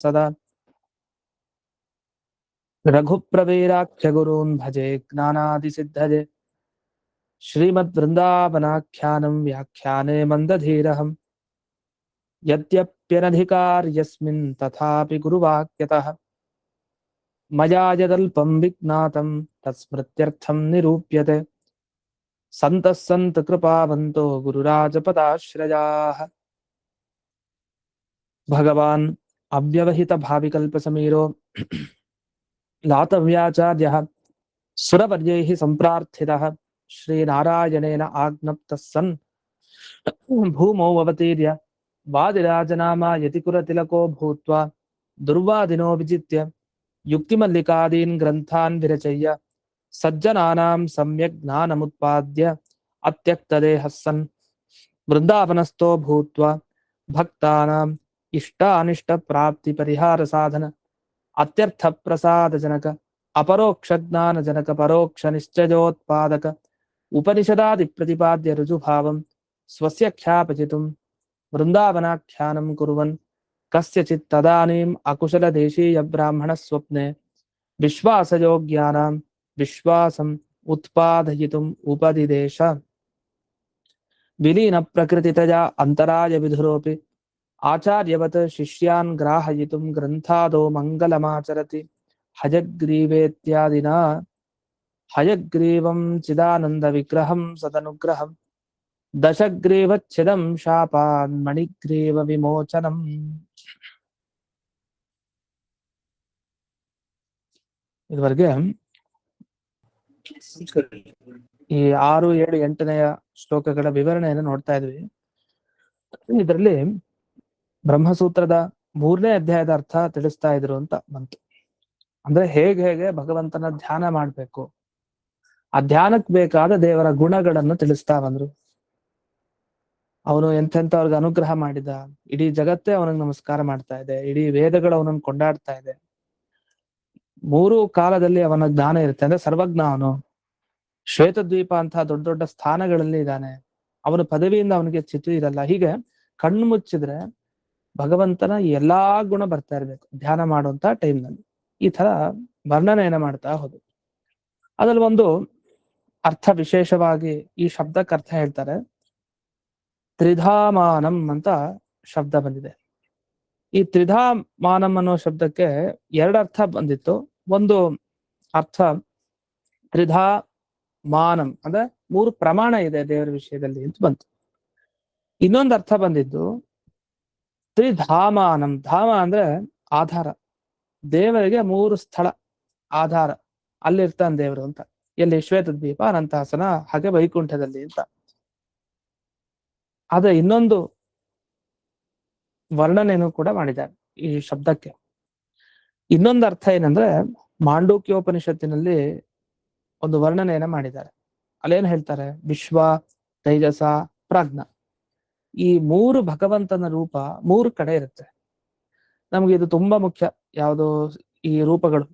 सदा रघुप्रवीराख्य गुरून् भजे ज्ञानादिसिद्धये श्रीमद्वृन्दावनाख्यानं व्याख्याने मन्दधीरहम् यद्यप्यनधिकार्यस्मिन् तथापि गुरुवाक्यतः मया यदल्पं विज्ञातं तत्स्मृत्यर्थं निरूप्यते सन्तः सन्तकृपावन्तो गुरुराजपदाश्रयाः भगवान् अव्यवहितभाविकल्पसमीरो लातव्याचार्यः सुरवर्यैः सम्प्रार्थितः श्रीनारायणेन आज्ञप्तः सन् भूमौ अवतीर्य वादिराजनामा यतिकुलतिलको भूत्वा दुर्वादिनो विजित्य युक्तिमल्लिकादीन् ग्रन्थान् विरचय्य सज्जनानां सम्यक् ज्ञानमुत्पाद्य अत्यक्तदेहः सन् वृन्दावनस्थो भूत्वा भक्तानाम् इष्टानिष्टप्राप्तिपरिहारसाधन अत्यर्थप्रसादजनक अपरोक्षज्ञानजनक परोक्षनिश्चयोत्पादक उपनिषदादिप्रतिपाद्य ऋजुभावं स्वस्य ख्यापचितुं वृन्दावनाख्यानं कुर्वन् कस्यचित् तदानीम् अकुशलदेशीयब्राह्मणस्वप्ने विश्वासयोग्यानां विश्वासम् उत्पादयितुम् उपदिदेश विलीनप्रकृतितया अन्तरायविधुरोऽपि आचार्यवत् शिष्यान् ग्राहयितुं ग्रन्थादौ मङ्गलमाचरति हयग्रीवेत्यादिना हयग्रीवं चिदानन्दविग्रहं सदनुग्रहं दशग्रीवच्छिदं शापान्मणिग्रीवविमोचनम् ಇದುವರೆಗೆ ಈ 6, 7, 8ನೆಯ ಶ್ಲೋಕಗಳ ವಿವರಣೆಯನ್ನು ನೋಡ್ತಾ ಇದ್ವಿ. ಇದರಲ್ಲಿ ಬ್ರಹ್ಮಸೂತ್ರದ 3ನೇ ಅಧ್ಯಾಯದ ಅರ್ಥ ತಿಳಿಸ್ತಾ ಇದ್ರು ಅಂತ ಬಂತು. ಅಂದ್ರೆ ಹೇಗೆ ಭಗವಂತನ ಧ್ಯಾನ ಮಾಡ್ಬೇಕು, ಆ ಧ್ಯಾನಕ್ಕೆ ಬೇಕಾದ ದೇವರ ಗುಣಗಳನ್ನು ತಿಳಿಸ್ತಾ ಬಂದ್ರು. ಅವನು ಎಂತೆಂಥವ್ರಿಗೆ ಅನುಗ್ರಹ ಮಾಡಿದ, ಇಡೀ ಜಗತ್ತೇ ಅವನಿಗೆ ನಮಸ್ಕಾರ ಮಾಡ್ತಾ ಇದೆ, ಇಡೀ ವೇದಗಳು ಅವನನ್ನು ಕೊಂಡಾಡ್ತಾ ಇದೆ. 3 ಕಾಲದಲ್ಲಿ ಅವನ ಜ್ಞಾನ ಇರುತ್ತೆ, ಅಂದ್ರೆ ಸರ್ವಜ್ಞ. ಅವನು ಶ್ವೇತದ್ವೀಪ ಅಂತ ದೊಡ್ಡ ದೊಡ್ಡ ಸ್ಥಾನಗಳಲ್ಲಿ ಇದ್ದಾನೆ. ಅವನ ಪದವಿಯಿಂದ ಅವನಿಗೆ ಚಿತ್ತು ಇರಲ್ಲ. ಹೀಗೆ ಕಣ್ಣು ಮುಚ್ಚಿದ್ರೆ ಭಗವಂತನ ಎಲ್ಲಾ ಗುಣ ಬರ್ತಾ ಇರ್ಬೇಕು ಧ್ಯಾನ ಮಾಡುವಂತ ಟೈಮ್ನಲ್ಲಿ. ಈ ತರ ವರ್ಣನೆಯನ್ನ ಮಾಡ್ತಾ ಹೋದು. ಅದ್ರಲ್ಲಿ ಒಂದು ಅರ್ಥ ವಿಶೇಷವಾಗಿ ಈ ಶಬ್ದಕ್ಕೆ ಅರ್ಥ ಹೇಳ್ತಾರೆ. ತ್ರಿಧಾಮಾನಂ ಅಂತ ಶಬ್ದ ಬಂದಿದೆ. ಈ ತ್ರಿಧಾಮಾನಂ ಅನ್ನೋ ಶಬ್ದಕ್ಕೆ 2 ಅರ್ಥ ಬಂದಿತ್ತು. ಒಂದು ಅರ್ಥ ತ್ರಿಧಾಮಾನಂ ಅಂದ್ರೆ 3 ಪ್ರಮಾಣ ಇದೆ ದೇವರ ವಿಷಯದಲ್ಲಿ ಅಂತ ಬಂತು. ಇನ್ನೊಂದು ಅರ್ಥ ಬಂದಿದ್ದು ತ್ರಿಧಾಮಾನಂ. ಧಾಮ ಅಂದ್ರೆ ಆಧಾರ, ದೇವರಿಗೆ 3 ಸ್ಥಳ ಆಧಾರ, ಅಲ್ಲಿರ್ತಾನೆ ದೇವರು ಅಂತ. ಎಲ್ಲಿ? ಶ್ವೇತದ್ವೀಪ, ಅನಂತಾಸನ, ಹಾಗೆ ವೈಕುಂಠದಲ್ಲಿ ಅಂತ. ಆದ್ರೆ ಇನ್ನೊಂದು ವರ್ಣನೆಯನ್ನು ಕೂಡ ಮಾಡಿದ್ದಾರೆ ಈ ಶಬ್ದಕ್ಕೆ. ಇನ್ನೊಂದು ಅರ್ಥ ಏನಂದ್ರೆ ಮಾಂಡೂಕ್ಯೋಪನಿಷತ್ತಿನಲ್ಲಿ ಒಂದು ವರ್ಣನೆಯನ್ನ ಮಾಡಿದ್ದಾರೆ. ಅಲ್ಲೇನ್ ಹೇಳ್ತಾರೆ? ವಿಶ್ವ, ತೈಜಸ, ಪ್ರಾಜ್ಞ. ಈ 3 ಭಗವಂತನ ರೂಪ 3 ಕಡೆ ಇರುತ್ತೆ. ನಮ್ಗೆ ಇದು ತುಂಬಾ ಮುಖ್ಯ. ಯಾವುದು? ಈ ರೂಪಗಳು.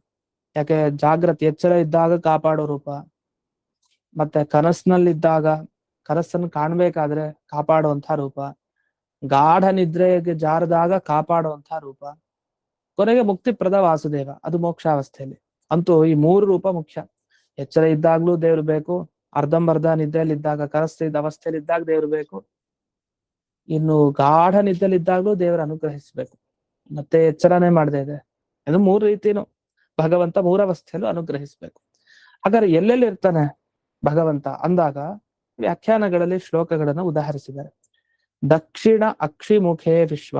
ಯಾಕೆ? ಜಾಗೃತಿ ಎಚ್ಚರ ಇದ್ದಾಗ ಕಾಪಾಡೋ ರೂಪ, ಮತ್ತೆ ಕನಸಿನಲ್ಲಿದ್ದಾಗ ಕನಸನ್ನು ಕಾಣ್ಬೇಕಾದ್ರೆ ಕಾಪಾಡುವಂತಹ ರೂಪ, ಗಾಢ ನಿದ್ರೆಗೆ ಜಾರದಾಗ ಕಾಪಾಡುವಂಥ ರೂಪ, ಕೊನೆಗೆ ಮುಕ್ತಿಪ್ರದ ವಾಸುದೇವ, ಅದು ಮೋಕ್ಷಾವಸ್ಥೆಯಲ್ಲಿ. ಅಂತೂ ಈ 3 ರೂಪ ಮುಖ್ಯ. ಎಚ್ಚರ ಇದ್ದಾಗ್ಲೂ ದೇವ್ರು ಬೇಕು, ಅರ್ಧಂಬರ್ಧ ನಿದ್ದೆಯಲ್ಲಿದ್ದಾಗ ಕನಸಿದ ಅವಸ್ಥೆಯಲ್ಲಿ ಇದ್ದಾಗ ದೇವ್ರು ಬೇಕು, ಇನ್ನು ಗಾಢ ನಿದ್ದೆಯಲ್ಲಿದ್ದಾಗ್ಲೂ ದೇವರ ಅನುಗ್ರಹಿಸ್ಬೇಕು, ಮತ್ತೆ ಎಚ್ಚರನೇ ಮಾಡದೇ ಇದೆ. ಅದು 3 ರೀತಿನೂ ಭಗವಂತ 3 ಅವಸ್ಥೆಯಲ್ಲೂ ಅನುಗ್ರಹಿಸ್ಬೇಕು. ಹಾಗಾದ್ರೆ ಎಲ್ಲೆಲ್ಲಿ ಇರ್ತಾನೆ ಭಗವಂತ ಅಂದಾಗ ವ್ಯಾಖ್ಯಾನಗಳಲ್ಲಿ ಶ್ಲೋಕಗಳನ್ನು ಉದಾಹರಿಸಿದ್ದಾರೆ. ದಕ್ಷಿಣ ಅಕ್ಷಿಮುಖೇ ವಿಶ್ವ.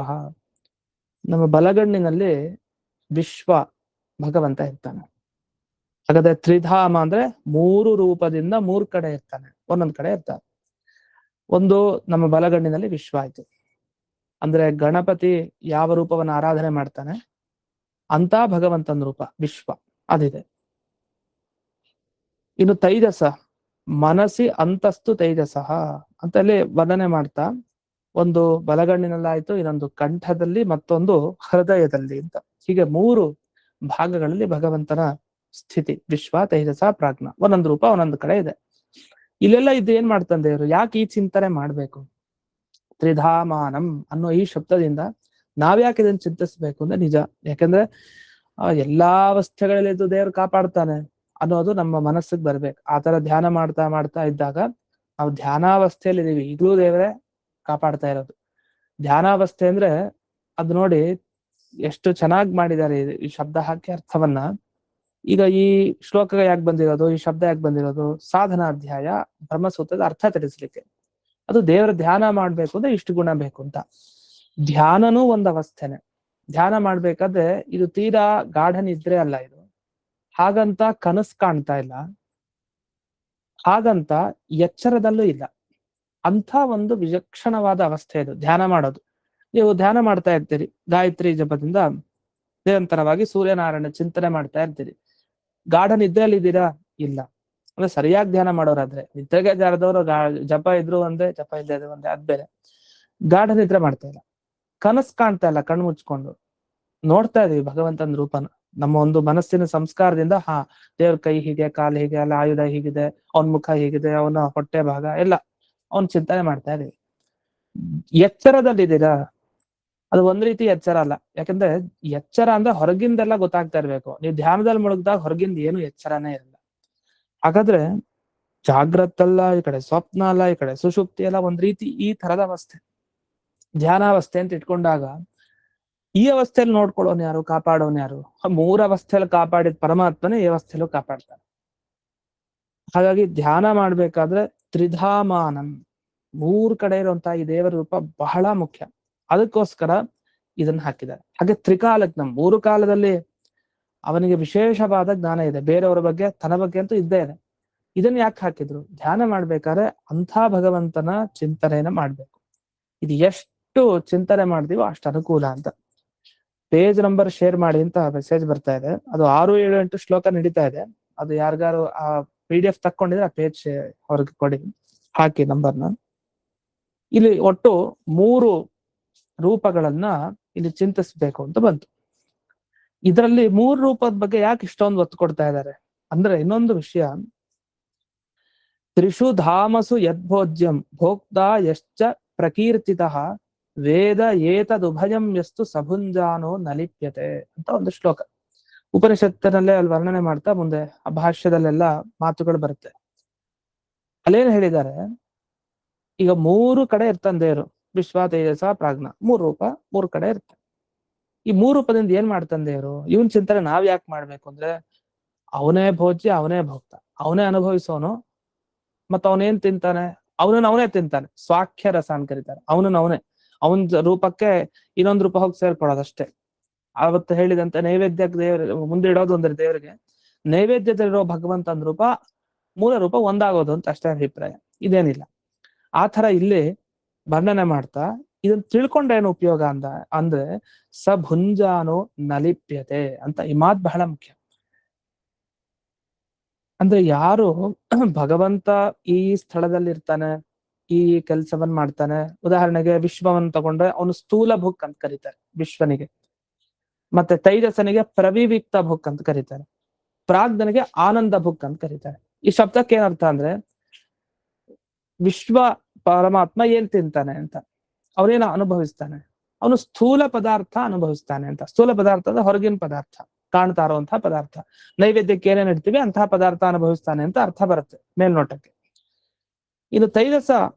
ನಮ್ಮ ಬಲಗಣ್ಣಿನಲ್ಲಿ ವಿಶ್ವ ಭಗವಂತ ಇರ್ತಾನೆ. ಹಾಗಾದ್ರೆ ತ್ರಿಧಾಮ ಅಂದ್ರೆ 3 ರೂಪದಿಂದ 3 ಕಡೆ ಇರ್ತಾನೆ, ಒಂದೊಂದ್ ಕಡೆ ಇರ್ತಾನೆ. ಒಂದು ನಮ್ಮ ಬಲಗಣ್ಣಿನಲ್ಲಿ ವಿಶ್ವ ಆಯ್ತು. ಅಂದ್ರೆ ಗಣಪತಿ ಯಾವ ರೂಪವನ್ನು ಆರಾಧನೆ ಮಾಡ್ತಾನೆ ಅಂತ ಭಗವಂತನ ರೂಪ ವಿಶ್ವ ಅದಿದೆ. ಇನ್ನು ತೈಜಸ, ಮನಸ್ಸಿ ಅಂತಸ್ತು ತೈಜಸ ಅಂತ ಅಲ್ಲಿ ವರ್ಣನೆ ಮಾಡ್ತಾ, ಒಂದು ಬಲಗಣ್ಣಿನಲ್ಲಾಯ್ತು, ಇನ್ನೊಂದು ಕಂಠದಲ್ಲಿ, ಮತ್ತೊಂದು ಹೃದಯದಲ್ಲಿ ಅಂತ. ಹೀಗೆ 3 ಭಾಗಗಳಲ್ಲಿ ಭಗವಂತನ ಸ್ಥಿತಿ ವಿಶ್ವ, ತೈಜಸ, ಪ್ರಾಜ್ಞ. ಒಂದೊಂದು ರೂಪ ಒಂದೊಂದು ಕಡೆ ಇದೆ. ಇಲ್ಲೆಲ್ಲ ಇದು ಏನ್ ಮಾಡ್ತಾನೆ ದೇವರು? ಯಾಕೆ ಈ ಚಿಂತನೆ ಮಾಡ್ಬೇಕು? ತ್ರಿಧಾಮಾನಂ ಅನ್ನೋ ಈ ಶಬ್ದದಿಂದ ನಾವ್ಯಾಕೆ ಇದನ್ನ ಚಿಂತಿಸ್ಬೇಕು ಅಂದ್ರೆ ನಿಜ. ಯಾಕಂದ್ರೆ ಎಲ್ಲಾ ಅವಸ್ಥೆಗಳಲ್ಲಿದ್ದು ದೇವ್ರು ಕಾಪಾಡ್ತಾನೆ ಅನ್ನೋದು ನಮ್ಮ ಮನಸ್ಸಿಗೆ ಬರ್ಬೇಕು. ಆತರ ಧ್ಯಾನ ಮಾಡ್ತಾ ಮಾಡ್ತಾ ಇದ್ದಾಗ ನಾವು ಧ್ಯಾನಾವಸ್ಥೆಯಲ್ಲಿ ಇದೀವಿ, ಈಗಲೂ ದೇವರೇ ಕಾಪಾಡ್ತಾ ಇರೋದು. ಧ್ಯಾನಾವಸ್ಥೆ ಅಂದ್ರೆ ಅದ್ ನೋಡಿ ಎಷ್ಟು ಚೆನ್ನಾಗಿ ಮಾಡಿದ್ದಾರೆ ಈ ಶಬ್ದ ಹಾಕಿ ಅರ್ಥವನ್ನ. ಈಗ ಈ ಶ್ಲೋಕ ಯಾಕೆ ಬಂದಿರೋದು, ಈ ಶಬ್ದ ಯಾಕೆ ಬಂದಿರೋದು, ಸಾಧನಾಧ್ಯಾಯ ಬ್ರಹ್ಮಸೂತ್ರದ ಅರ್ಥ ತಿಳಿಸ್ಲಿಕ್ಕೆ. ಅದು ದೇವರ ಧ್ಯಾನ ಮಾಡ್ಬೇಕು ಅಂದ್ರೆ ಇಷ್ಟು ಗುಣ ಬೇಕು ಅಂತ. ಧ್ಯಾನನೂ ಒಂದ್ ಅವಸ್ಥೆನೆ. ಧ್ಯಾನ ಮಾಡ್ಬೇಕಾದ್ರೆ ಇದು ತೀರಾ ಗಾಢ ನಿದ್ರೆ ಅಲ್ಲ, ಇದು ಹಾಗಂತ ಕನಸು ಕಾಣ್ತಾ ಇಲ್ಲ, ಹಾಗಂತ ಎಚ್ಚರದಲ್ಲೂ ಇಲ್ಲ. ಅಂಥ ಒಂದು ವಿಚಕ್ಷಣವಾದ ಅವಸ್ಥೆ ಇದು ಧ್ಯಾನ ಮಾಡೋದು. ನೀವು ಧ್ಯಾನ ಮಾಡ್ತಾ ಇರ್ತೀರಿ, ಗಾಯತ್ರಿ ಜಪದಿಂದ ನಿರಂತರವಾಗಿ ಸೂರ್ಯನಾರಾಯಣ ಚಿಂತನೆ ಮಾಡ್ತಾ ಇರ್ತೀರಿ. ಗಾಢ ನಿದ್ರೆಯಲ್ಲಿ ಇದ್ದೀರಾ? ಇಲ್ಲ. ಅಂದ್ರೆ ಸರಿಯಾಗಿ ಧ್ಯಾನ ಮಾಡೋರಾದ್ರೆ. ನಿದ್ರೆಗೆ ಜಾರದವರು ಜಪ ಇದ್ರು ಒಂದೇ, ಜಪ ಇಲ್ಲದೆ ಒಂದೇ, ಅದ್ ಬೇರೆ. ಗಾಢ ನಿದ್ರೆ ಮಾಡ್ತಾ ಇಲ್ಲ, ಕನಸು ಕಾಣ್ತಾ ಇಲ್ಲ, ಕಣ್ಣು ಮುಚ್ಕೊಂಡು ನೋಡ್ತಾ ಇದೀವಿ ಭಗವಂತನ ರೂಪನ. ನಮ್ಮ ಒಂದು ಮನಸ್ಸಿನ ಸಂಸ್ಕಾರದಿಂದ ದೇವ್ರ ಕೈ ಹೀಗೆ, ಕಾಲು ಹೀಗೆ, ಅಲ್ಲ ಆಯುಧ ಹೀಗಿದೆ, ಅವನ ಮುಖ ಹೀಗಿದೆ, ಅವನ ಹೊಟ್ಟೆ ಭಾಗ ಎಲ್ಲ ಅವನ್ ಚಿಂತನೆ ಮಾಡ್ತಾ ಇದೀವಿ. ಎಚ್ಚರದಲ್ಲಿದ್ದೀರಾ? ಅದು ಒಂದ್ ರೀತಿ ಎಚ್ಚರ ಅಲ್ಲ. ಯಾಕಂದ್ರೆ ಎಚ್ಚರ ಅಂದ್ರೆ ಹೊರಗಿಂದೆಲ್ಲ ಗೊತ್ತಾಗ್ತಾ ಇರ್ಬೇಕು. ನೀವು ಧ್ಯಾನದಲ್ಲಿ ಮುಳುಗ್ದಾಗ ಹೊರಗಿಂದ ಏನು ಎಚ್ಚರನೇ ಇರಲ್ಲ. ಹಾಗಾದ್ರೆ ಜಾಗ್ರತಲ್ಲ, ಈ ಕಡೆ ಸ್ವಪ್ನ ಅಲ್ಲ, ಈ ಕಡೆ ಸುಷುಪ್ತಿ ಅಲ್ಲ, ಒಂದ್ ರೀತಿ ಈ ತರದ ಅವಸ್ಥೆ ಧ್ಯಾನಾವಸ್ಥೆ ಅಂತ ಇಟ್ಕೊಂಡಾಗ ಈ ಅವಸ್ಥೆಯಲ್ಲಿ ನೋಡ್ಕೊಳ್ಳೋನ್ ಯಾರು, ಕಾಪಾಡೋನ್ ಯಾರು? ಮೂರ ಅವಸ್ಥೆಯಲ್ಲಿ ಕಾಪಾಡಿದ ಪರಮಾತ್ಮನೇ ಈ ಅವಸ್ಥೆಯಲ್ಲೂ ಕಾಪಾಡ್ತಾನೆ. ಹಾಗಾಗಿ ಧ್ಯಾನ ಮಾಡ್ಬೇಕಾದ್ರೆ ತ್ರಿಧಾಮಾನಂ, ಮೂರ್ ಕಡೆ ಇರುವಂತಹ ಈ ದೇವರ ರೂಪ ಬಹಳ ಮುಖ್ಯ. ಅದಕ್ಕೋಸ್ಕರ ಇದನ್ನ ಹಾಕಿದ್ದಾರೆ. ಹಾಗೆ ತ್ರಿಕಾಲಜ್ಞ, ಮೂರು ಕಾಲದಲ್ಲಿ ಅವನಿಗೆ ವಿಶೇಷವಾದ ಜ್ಞಾನ ಇದೆ. ಬೇರೆಯವರ ಬಗ್ಗೆ, ತನ್ನ ಬಗ್ಗೆ ಅಂತೂ ಇದ್ದೇ ಇದೆ. ಇದನ್ನ ಯಾಕೆ ಹಾಕಿದ್ರು? ಧ್ಯಾನ ಮಾಡ್ಬೇಕಾದ್ರೆ ಅಂಥ ಭಗವಂತನ ಚಿಂತನೆಯನ್ನ ಮಾಡ್ಬೇಕು. ಇದು ಎಷ್ಟು ಚಿಂತನೆ ಮಾಡ್ತೀವೋ ಅಷ್ಟು ಅನುಕೂಲ ಅಂತ. ಪೇಜ್ ನಂಬರ್ ಶೇರ್ ಮಾಡಿ ಅಂತ ಮೆಸೇಜ್ ಬರ್ತಾ ಇದೆ. ಅದು 6, 7, 8 ಶ್ಲೋಕ ನಡೀತಾ ಇದೆ. ಅದು ಯಾರಿಗಾರು ಆ PDF ತಕ್ಕೊಂಡಿದ್ರೆ ಆ ಪೇಜ್ ಅವ್ರಿಗೆ ಕೊಡಿ, ಹಾಕಿ ನಂಬರ್ನ. ಇಲ್ಲಿ ಒಟ್ಟು 3 ರೂಪಗಳನ್ನ ಇಲ್ಲಿ ಚಿಂತಿಸ್ಬೇಕು ಅಂತ ಬಂತು. ಇದರಲ್ಲಿ 3 ರೂಪದ ಬಗ್ಗೆ ಯಾಕೆ ಇಷ್ಟೊಂದು ಒತ್ತು ಕೊಡ್ತಾ ಇದ್ದಾರೆ ಅಂದ್ರೆ, ಇನ್ನೊಂದು ವಿಷಯ, ತ್ರಿಷು ಧಾಮಸು ಯದ್ಭೋಜ್ಯಂ ಭೋಕ್ತಾ ಯಶ್ಚ ಪ್ರಕೀರ್ತಿತಃ ವೇದ ಏತದುಭಯಂ ಯಸ್ತು ಸಭುಂಜಾನೋ ನಲಿಪ್ಯತೆ ಅಂತ ಒಂದು ಶ್ಲೋಕ ಉಪನಿಷತ್ತಿನಲ್ಲೇ ಅಲ್ಲಿ ವರ್ಣನೆ ಮಾಡ್ತಾ ಮುಂದೆ ಆ ಭಾಷ್ಯದಲ್ಲೆಲ್ಲ ಮಾತುಗಳು ಬರುತ್ತೆ. ಅಲ್ಲೇನು ಹೇಳಿದ್ದಾರೆ, ಈಗ 3 ಕಡೆ ಇರ್ತಾನೆ ದೇವರು, ವಿಶ್ವ ತೇಜಸ ಪ್ರಾಜ್ಞ, 3 ರೂಪ 3 ಕಡೆ ಇರ್ತಾನೆ. ಈ 3 ರೂಪದಿಂದ ಏನ್ ಮಾಡ್ತಾನೆ ದೇವರು? ಇವನ್ ಚಿಂತನೆ ನಾವ್ ಯಾಕೆ ಮಾಡ್ಬೇಕು ಅಂದ್ರೆ, ಅವನೇ ಭೋಜ್ಯ, ಅವನೇ ಭೋಕ್ತ, ಅವನೇ ಅನುಭವಿಸೋನು. ಮತ್ತ ಅವನೇನ್ ತಿಂತಾನೆ? ಅವನೇ ತಿಂತಾನೆ. ಸ್ವಾಖ್ಯ ರಸ ಅಂತ ಕರೀತಾರೆ. ಅವನ ರೂಪಕ್ಕೆ ಇನ್ನೊಂದು ರೂಪ ಹೋಗಿ ಸೇರ್ಕೊಳ್ಳೋದಷ್ಟೇ. ಅವತ್ತು ಹೇಳಿದಂತೆ ನೈವೇದ್ಯಕ್ಕೆ ದೇವ್ರ ಮುಂದೆ ಇಡೋದು ಅಂದ್ರೆ ದೇವರಿಗೆ ನೈವೇದ್ಯದಲ್ಲಿರೋ ಭಗವಂತನ ರೂಪ ಮೂಲ ರೂಪ ಒಂದಾಗೋದು ಅಂತ ಅಷ್ಟೇ ಅಭಿಪ್ರಾಯ, ಇದೇನಿಲ್ಲ. ಆ ತರ ಇಲ್ಲಿ ವರ್ಣನೆ ಮಾಡ್ತಾ ಇದನ್ನ ತಿಳ್ಕೊಂಡೇನು ಉಪಯೋಗ ಅಂದ್ರೆ ಸಭುಂಜಾನೋ ನಲಿಪ್ಯತೆ ಅಂತ. ಈ ಮಾತು ಬಹಳ ಮುಖ್ಯ. ಅಂದ್ರೆ ಯಾರು ಭಗವಂತ ಈ ಸ್ಥಳದಲ್ಲಿ ಇರ್ತಾನೆ, ಈ ಕೆಲಸವನ್ನ ಮಾಡ್ತಾನೆ. ಉದಾಹರಣೆಗೆ ವಿಶ್ವವನ್ನು ತಗೊಂಡ್ರೆ ಅವನು ಸ್ಥೂಲ ಭುಕ್ ಅಂತ ಕರೀತಾರೆ ವಿಶ್ವನಿಗೆ, ಮತ್ತೆ ತೈಜಸನಿಗೆ ಪ್ರವಿವಿಕ್ತ ಭುಕ್ ಅಂತ ಕರೀತಾರೆ, ಪ್ರಾಜ್ಞನಿಗೆ ಆನಂದ ಭುಕ್ ಅಂತ ಕರೀತಾರೆ. ಈ ಶಬ್ದಕ್ಕೆ ಏನರ್ಥ ಅಂದ್ರೆ, ವಿಶ್ವ ಪರಮಾತ್ಮ ಏನ್ ತಿಂತಾನೆ ಅಂತ, ಅವನೇನ ಅನುಭವಿಸ್ತಾನೆ, ಅವನು ಸ್ಥೂಲ ಪದಾರ್ಥ ಅನುಭವಿಸ್ತಾನೆ ಅಂತ. ಸ್ಥೂಲ ಪದಾರ್ಥ ಅಂದ್ರೆ ಹೊರಗಿನ ಪದಾರ್ಥ, ಕಾಣ್ತಾ ಇರುವಂತಹ ಪದಾರ್ಥ. ನೈವೇದ್ಯಕ್ಕೆ ಏನೇನ್ ಇಡ್ತೀವಿ ಅಂತಹ ಪದಾರ್ಥ ಅನುಭವಿಸ್ತಾನೆ ಅಂತ ಅರ್ಥ ಬರುತ್ತೆ ಮೇಲ್ನೋಟಕ್ಕೆ. ಇನ್ನು ತೈಜಸ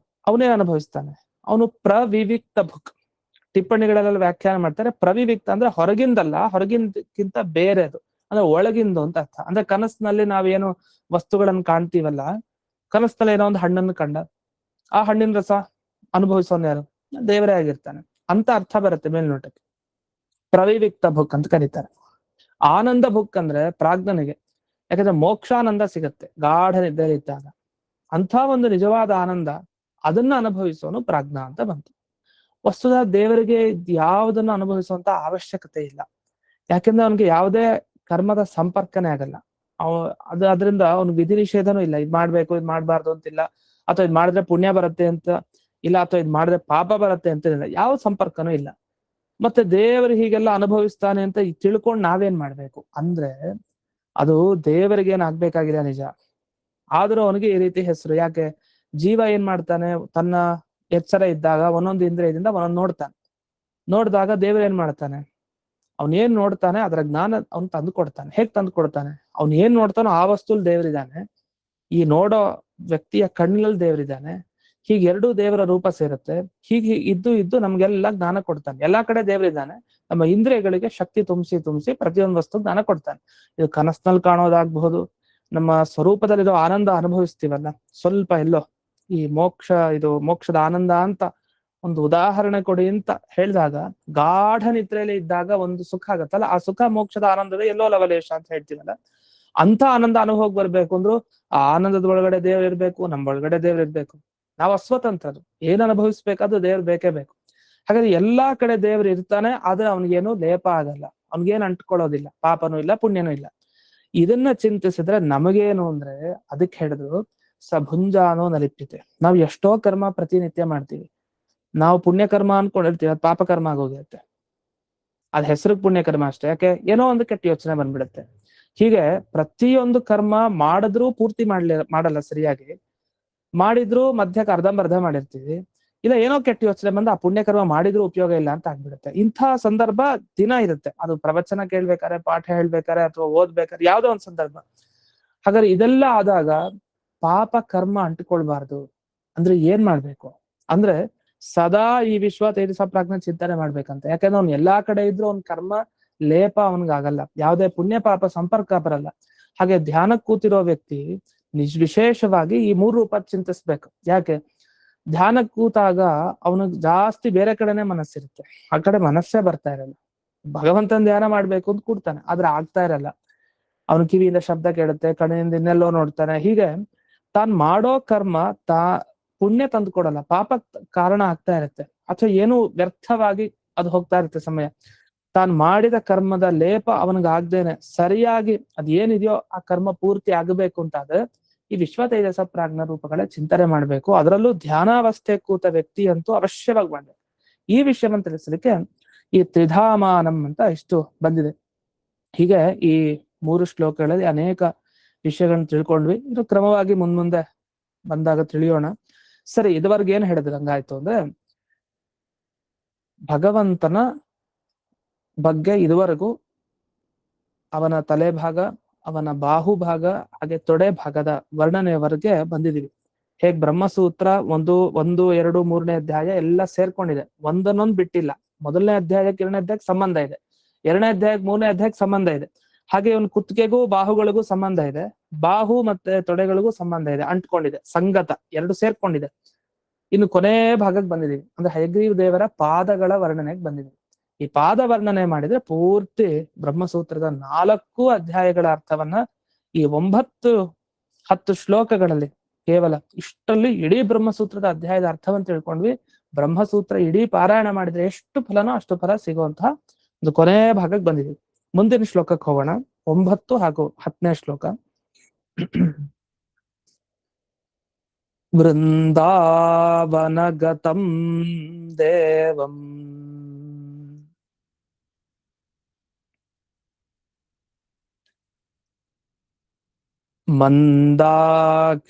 ಅವನೇ ಅನುಭವಿಸ್ತಾನೆ, ಅವನು ಪ್ರವಿವಿಕ್ತ ಭುಕ್. ಟಿಪ್ಪಣಿಗಳೆಲ್ಲ ವ್ಯಾಖ್ಯಾನ ಮಾಡ್ತಾರೆ, ಪ್ರವಿವಿಕ್ತ ಅಂದ್ರೆ ಹೊರಗಿಂದಲ್ಲ, ಹೊರಗಿಂದಕ್ಕಿಂತ ಬೇರೆದು ಅಂದ್ರೆ ಒಳಗಿಂದು ಅಂತ ಅರ್ಥ. ಅಂದ್ರೆ ಕನಸಿನಲ್ಲಿ ನಾವೇನು ವಸ್ತುಗಳನ್ನ ಕಾಣ್ತೀವಲ್ಲ, ಕನಸಿನಲ್ಲಿ ಏನೋ ಒಂದು ಹಣ್ಣನ್ನು ಕಂಡ, ಆ ಹಣ್ಣಿನ ರಸ ಅನುಭವಿಸೋನ್ ಯಾರು? ದೇವರೇ ಆಗಿರ್ತಾನೆ ಅಂತ ಅರ್ಥ ಬರುತ್ತೆ ಮೇಲ್ನೋಟಕ್ಕೆ. ಪ್ರವಿವಿಕ್ತ ಭುಕ್ ಅಂತ ಕರೀತಾರೆ. ಆನಂದ ಭುಕ್ ಅಂದ್ರೆ ಪ್ರಾಜ್ಞನಿಗೆ, ಯಾಕಂದ್ರೆ ಮೋಕ್ಷಾನಂದ ಸಿಗತ್ತೆ ಗಾಢ ನಿದ್ರೆಯಲ್ಲಿ ಇದ್ದಾಗ. ಅಂಥ ಒಂದು ನಿಜವಾದ ಆನಂದ, ಅದನ್ನ ಅನುಭವಿಸೋನು ಪ್ರಾಜ್ಞ ಅಂತ ಬಂತು. ವಸ್ತುದ ದೇವರಿಗೆ ಯಾವುದನ್ನು ಅನುಭವಿಸುವಂತ ಅವಶ್ಯಕತೆ ಇಲ್ಲ. ಯಾಕೆಂದ್ರೆ ಅವನಿಗೆ ಯಾವುದೇ ಕರ್ಮದ ಸಂಪರ್ಕನೇ ಆಗಲ್ಲ. ಅದರಿಂದ ಅವನು ವಿಧಿ ನಿಷೇಧನೂ ಇಲ್ಲ, ಇದ್ ಮಾಡ್ಬೇಕು ಇದ್ ಮಾಡ್ಬಾರ್ದು ಅಂತಿಲ್ಲ, ಅಥವಾ ಇದ್ ಮಾಡಿದ್ರೆ ಪುಣ್ಯ ಬರುತ್ತೆ ಅಂತ ಇಲ್ಲ, ಅಥವಾ ಇದ್ ಮಾಡಿದ್ರೆ ಪಾಪ ಬರುತ್ತೆ ಅಂತ ಇಲ್ಲ, ಯಾವ ಸಂಪರ್ಕನೂ ಇಲ್ಲ. ಮತ್ತೆ ದೇವರು ಹೀಗೆಲ್ಲ ಅನುಭವಿಸ್ತಾನೆ ಅಂತ ತಿಳ್ಕೊಂಡು ನಾವೇನ್ ಮಾಡ್ಬೇಕು ಅಂದ್ರೆ, ಅದು ದೇವರಿಗೆ ಏನ್ ಆಗ್ಬೇಕಾಗಿದೆ ನಿಜ, ಆದ್ರೂ ಅವನಿಗೆ ಈ ರೀತಿ ಹೆಸರು. ಯಾಕೆ? ಜೀವ ಏನ್ ಮಾಡ್ತಾನೆ, ತನ್ನ ಎಚ್ಚರ ಇದ್ದಾಗ ಒಂದೊಂದು ಇಂದ್ರಿಯದಿಂದ ಒಂದೊಂದು ನೋಡ್ತಾನೆ. ನೋಡಿದಾಗ ದೇವ್ರ ಏನ್ ಮಾಡ್ತಾನೆ, ಅವ್ನ್ ಏನ್ ನೋಡ್ತಾನೆ ಅದರ ಜ್ಞಾನ ಅವ್ನ್ ತಂದು ಕೊಡ್ತಾನೆ. ಹೇಗ್ ತಂದು ಕೊಡ್ತಾನೆ? ಅವ್ನ್ ಏನ್ ನೋಡ್ತಾನೋ ಆ ವಸ್ತುಲ್ ದೇವ್ರಿದ್ದಾನೆ, ಈ ನೋಡೋ ವ್ಯಕ್ತಿಯ ಕಣ್ಣಲ್ಲಿ ದೇವ್ರಿದ್ದಾನೆ. ಹೀಗೆ ಎರಡೂ ದೇವರ ರೂಪ ಸೇರುತ್ತೆ. ಹೀಗೆ ಇದ್ದು ಇದ್ದು ನಮ್ಗೆಲ್ಲ ಜ್ಞಾನ ಕೊಡ್ತಾನೆ. ಎಲ್ಲಾ ಕಡೆ ದೇವ್ರಿದ್ದಾನೆ. ನಮ್ಮ ಇಂದ್ರಿಯಗಳಿಗೆ ಶಕ್ತಿ ತುಂಬಿಸಿ ಪ್ರತಿಯೊಂದು ವಸ್ತು ಜ್ಞಾನ ಕೊಡ್ತಾನೆ. ಇದು ಕನಸಿನಲ್ಲಿ ಕಾಣೋದಾಗಬಹುದು, ನಮ್ಮ ಸ್ವರೂಪದಲ್ಲಿರೋ ಆನಂದ ಅನುಭವಿಸ್ತೀವಲ್ಲ ಸ್ವಲ್ಪ ಎಲ್ಲೋ, ಈ ಮೋಕ್ಷದ ಆನಂದ ಅಂತ ಒಂದು ಉದಾಹರಣೆ ಕೊಡಿ ಅಂತ ಹೇಳಿದಾಗ, ಗಾಢ ನಿದ್ರೆಯಲ್ಲಿ ಇದ್ದಾಗ ಒಂದು ಸುಖ ಆಗತ್ತಲ್ಲ, ಆ ಸುಖ ಮೋಕ್ಷದ ಆನಂದದ ಎಲ್ಲೋ ಲವಲೇಶ ಅಂತ ಹೇಳ್ತೀವಲ್ಲ, ಅಂತ ಆನಂದ ಅನುಭವ ಬರ್ಬೇಕು ಅಂದ್ರು ಆ ಆನಂದದ ಒಳಗಡೆ ದೇವ್ರು ಇರ್ಬೇಕು, ನಮ್ಮ ಒಳಗಡೆ ದೇವ್ರು ಇರ್ಬೇಕು. ನಾವು ಅಸ್ವತಂತ್ರರು, ಏನ್ ಅನುಭವಿಸ್ಬೇಕಾದ್ರೂ ದೇವ್ರು ಬೇಕೇ ಬೇಕು. ಹಾಗಾದ್ರೆ ಎಲ್ಲಾ ಕಡೆ ದೇವ್ರು ಇರ್ತಾನೆ, ಆದ್ರೆ ಅವನಿಗೇನು ಲೇಪ ಆಗಲ್ಲ, ಅವ್ನಿಗೇನು ಅಂಟ್ಕೊಳ್ಳೋದಿಲ್ಲ, ಪಾಪನೂ ಇಲ್ಲ ಪುಣ್ಯನೂ ಇಲ್ಲ. ಇದನ್ನ ಚಿಂತಿಸಿದ್ರೆ ನಮಗೇನು ಅಂದ್ರೆ, ಅದಕ್ಕೆ ಹೇಳಿದ್ರು ಸಭುಂಜಾನೋ ನಲಿಪ್ಯತೆ. ನಾವು ಎಷ್ಟೋ ಕರ್ಮ ಪ್ರತಿನಿತ್ಯ ಮಾಡ್ತೀವಿ, ನಾವು ಪುಣ್ಯಕರ್ಮ ಅನ್ಕೊಂಡಿರ್ತೀವಿ, ಅದು ಪಾಪಕರ್ಮ ಆಗೋಗಿರುತ್ತೆ. ಅದ್ ಹೆಸರಿಗೆ ಪುಣ್ಯಕರ್ಮ ಅಷ್ಟೇ, ಯಾಕೆ ಏನೋ ಒಂದು ಕೆಟ್ಟ ಯೋಚನೆ ಬಂದ್ಬಿಡುತ್ತೆ. ಹೀಗೆ ಪ್ರತಿಯೊಂದು ಕರ್ಮ ಮಾಡಿದ್ರೂ ಪೂರ್ತಿ ಮಾಡಲ್ಲ ಸರಿಯಾಗಿ, ಮಾಡಿದ್ರು ಮಧ್ಯಕ್ಕೆ ಅರ್ಧಂಬರ್ಧ ಮಾಡಿರ್ತೀವಿ, ಇಲ್ಲ ಏನೋ ಕೆಟ್ಟ ಯೋಚನೆ ಬಂದು ಆ ಪುಣ್ಯಕರ್ಮ ಮಾಡಿದ್ರು ಉಪಯೋಗ ಇಲ್ಲ ಅಂತ ಆಗ್ಬಿಡುತ್ತೆ. ಇಂಥ ಸಂದರ್ಭ ದಿನ ಇರುತ್ತೆ, ಅದು ಪ್ರವಚನ ಕೇಳ್ಬೇಕಾರೆ, ಪಾಠ ಹೇಳ್ಬೇಕಾರೆ, ಅಥವಾ ಓದ್ಬೇಕಾರೆ, ಯಾವ್ದೋ ಒಂದು ಸಂದರ್ಭ. ಹಾಗಾದ್ರೆ ಇದೆಲ್ಲ ಆದಾಗ ಪಾಪ ಕರ್ಮ ಅಂಟಿಕೊಳ್ಬಾರ್ದು ಅಂದ್ರೆ ಏನ್ ಮಾಡ್ಬೇಕು ಅಂದ್ರೆ, ಸದಾ ಈ ವಿಶ್ವ ತೇಜಸ ಪ್ರಾಜ್ಞ ಚಿಂತನೆ ಮಾಡ್ಬೇಕಂತ. ಯಾಕಂದ್ರೆ ಅವ್ನು ಎಲ್ಲಾ ಕಡೆ ಇದ್ರು ಅವ್ನ ಕರ್ಮ ಲೇಪ ಅವನ್ಗಾಗಲ್ಲ, ಯಾವುದೇ ಪುಣ್ಯ ಪಾಪ ಸಂಪರ್ಕ ಬರಲ್ಲ. ಹಾಗೆ ಧ್ಯಾನಕ್ಕೆ ಕೂತಿರೋ ವ್ಯಕ್ತಿ ವಿಶೇಷವಾಗಿ ಈ ಮೂರು ರೂಪ ಚಿಂತಿಸ್ಬೇಕು. ಯಾಕೆ? ಧ್ಯಾನಕ್ಕೆ ಕೂತಾಗ ಅವನಿಗೆ ಜಾಸ್ತಿ ಬೇರೆ ಕಡೆನೆ ಮನಸ್ಸಿರುತ್ತೆ, ಆ ಕಡೆ ಮನಸ್ಸೇ ಬರ್ತಾ ಇರಲ್ಲ. ಭಗವಂತನ ಧ್ಯಾನ ಮಾಡ್ಬೇಕು ಅಂತ ಕೂಡ್ತಾನೆ, ಆದ್ರೆ ಆಗ್ತಾ ಇರಲ್ಲ. ಅವನ ಕಿವಿಯಿಂದ ಶಬ್ದ ಕೇಳುತ್ತೆ, ಕಣ್ಣಿಂದ ಇನ್ನೆಲ್ಲೋ ನೋಡ್ತಾನೆ. ಹೀಗೆ ತಾನ್ ಮಾಡೋ ಕರ್ಮ ಪುಣ್ಯ ತಂದು ಕೊಡಲ್ಲ, ಪಾಪ ಕಾರಣ ಆಗ್ತಾ ಇರುತ್ತೆ, ಅಥವಾ ಏನು ವ್ಯರ್ಥವಾಗಿ ಅದು ಹೋಗ್ತಾ ಇರುತ್ತೆ ಸಮಯ. ತಾನ್ ಮಾಡಿದ ಕರ್ಮದ ಲೇಪ ಅವನಿಗಾಗ್ದೇನೆ ಸರಿಯಾಗಿ ಅದೇನಿದೆಯೋ ಆ ಕರ್ಮ ಪೂರ್ತಿ ಆಗಬೇಕು ಅಂತಾದ್ರೆ ಈ ವಿಶ್ವ ತೇಜಸ ಪ್ರಾಜ್ಞ ರೂಪಗಳ ಚಿಂತನೆ ಮಾಡ್ಬೇಕು. ಅದರಲ್ಲೂ ಧ್ಯಾನಾವಸ್ಥೆ ಕೂತ ವ್ಯಕ್ತಿ ಅಂತೂ ಅವಶ್ಯವಾಗಿ ಮಾಡ್ಬೇಕು. ಈ ವಿಷಯವನ್ನು ತಿಳಿಸಲಿಕ್ಕೆ ಈ ತ್ರಿಧಾಮಾನಂ ಅಂತ ಇಷ್ಟು ಬಂದಿದೆ. ಹೀಗೆ ಈ 3 ಶ್ಲೋಕಗಳಲ್ಲಿ ಅನೇಕ ವಿಷಯಗಳನ್ನ ತಿಳ್ಕೊಂಡ್ವಿ. ಇದು ಕ್ರಮವಾಗಿ ಮುಂದೆ ಬಂದಾಗ ತಿಳಿಯೋಣ. ಸರಿ, ಇದುವರೆಗೆ ಏನ್ ಹೇಳಿದ್ರೆ ಹಂಗಾಯ್ತು ಅಂದ್ರೆ, ಭಗವಂತನ ಬಗ್ಗೆ ಇದುವರೆಗೂ ಅವನ ತಲೆ ಭಾಗ, ಅವನ ಬಾಹು ಭಾಗ, ಹಾಗೆ ತೊಡೆ ಭಾಗದ ವರ್ಣನೆಯವರೆಗೆ ಬಂದಿದೀವಿ. ಹೇಗ್ ಬ್ರಹ್ಮಸೂತ್ರ 1, 2, 3ನೇ ಅಧ್ಯಾಯ ಎಲ್ಲ ಸೇರ್ಕೊಂಡಿದೆ, ಒಂದನ್ನೊಂದು ಬಿಟ್ಟಿಲ್ಲ. ಮೊದಲನೇ ಅಧ್ಯಾಯಕ್ಕೆ 2ನೇ ಅಧ್ಯಾಯಕ್ಕೆ ಸಂಬಂಧ ಇದೆ, 2ನೇ ಅಧ್ಯಾಯಕ್ಕೆ 3ನೇ ಅಧ್ಯಾಯಕ್ಕೆ ಸಂಬಂಧ ಇದೆ. ಹಾಗೆ ಇವನ್ ಕುತ್ತಿಗೆಗೂ ಬಾಹುಗಳಿಗೂ ಸಂಬಂಧ ಇದೆ, ಬಾಹು ಮತ್ತೆ ತೊಡೆಗಳಿಗೂ ಸಂಬಂಧ ಇದೆ, ಅಂಟ್ಕೊಂಡಿದೆ, ಸಂಗತ ಎರಡು ಸೇರ್ಕೊಂಡಿದೆ. ಇನ್ನು ಕೊನೆ ಭಾಗಕ್ಕೆ ಬಂದಿದೀವಿ, ಅಂದ್ರೆ ಹಯಗ್ರೀವ ದೇವರ ಪಾದಗಳ ವರ್ಣನೆಗೆ ಬಂದಿದೆ. ಈ ಪಾದ ವರ್ಣನೆ ಮಾಡಿದ್ರೆ ಪೂರ್ತಿ ಬ್ರಹ್ಮಸೂತ್ರದ 4 ಅಧ್ಯಾಯಗಳ ಅರ್ಥವನ್ನ ಈ 9-10 ಶ್ಲೋಕಗಳಲ್ಲಿ, ಕೇವಲ ಇಷ್ಟರಲ್ಲಿ ಇಡೀ ಬ್ರಹ್ಮಸೂತ್ರದ ಅಧ್ಯಾಯದ ಅರ್ಥವನ್ನು ತಿಳ್ಕೊಂಡ್ವಿ. ಬ್ರಹ್ಮಸೂತ್ರ ಇಡೀ ಪಾರಾಯಣ ಮಾಡಿದ್ರೆ ಎಷ್ಟು ಫಲನೋ ಅಷ್ಟು ಫಲ ಸಿಗುವಂತಹ ಒಂದು ಕೊನೆ ಭಾಗಕ್ಕೆ ಬಂದಿದ್ದೀವಿ. ಮುಂದಿನ ಶ್ಲೋಕಕ್ಕೆ ಹೋಗೋಣ, 9 ಹಾಗೂ 10ನೇ ಶ್ಲೋಕ. ವೃಂದಾವನಗತಂ ದೇವಂ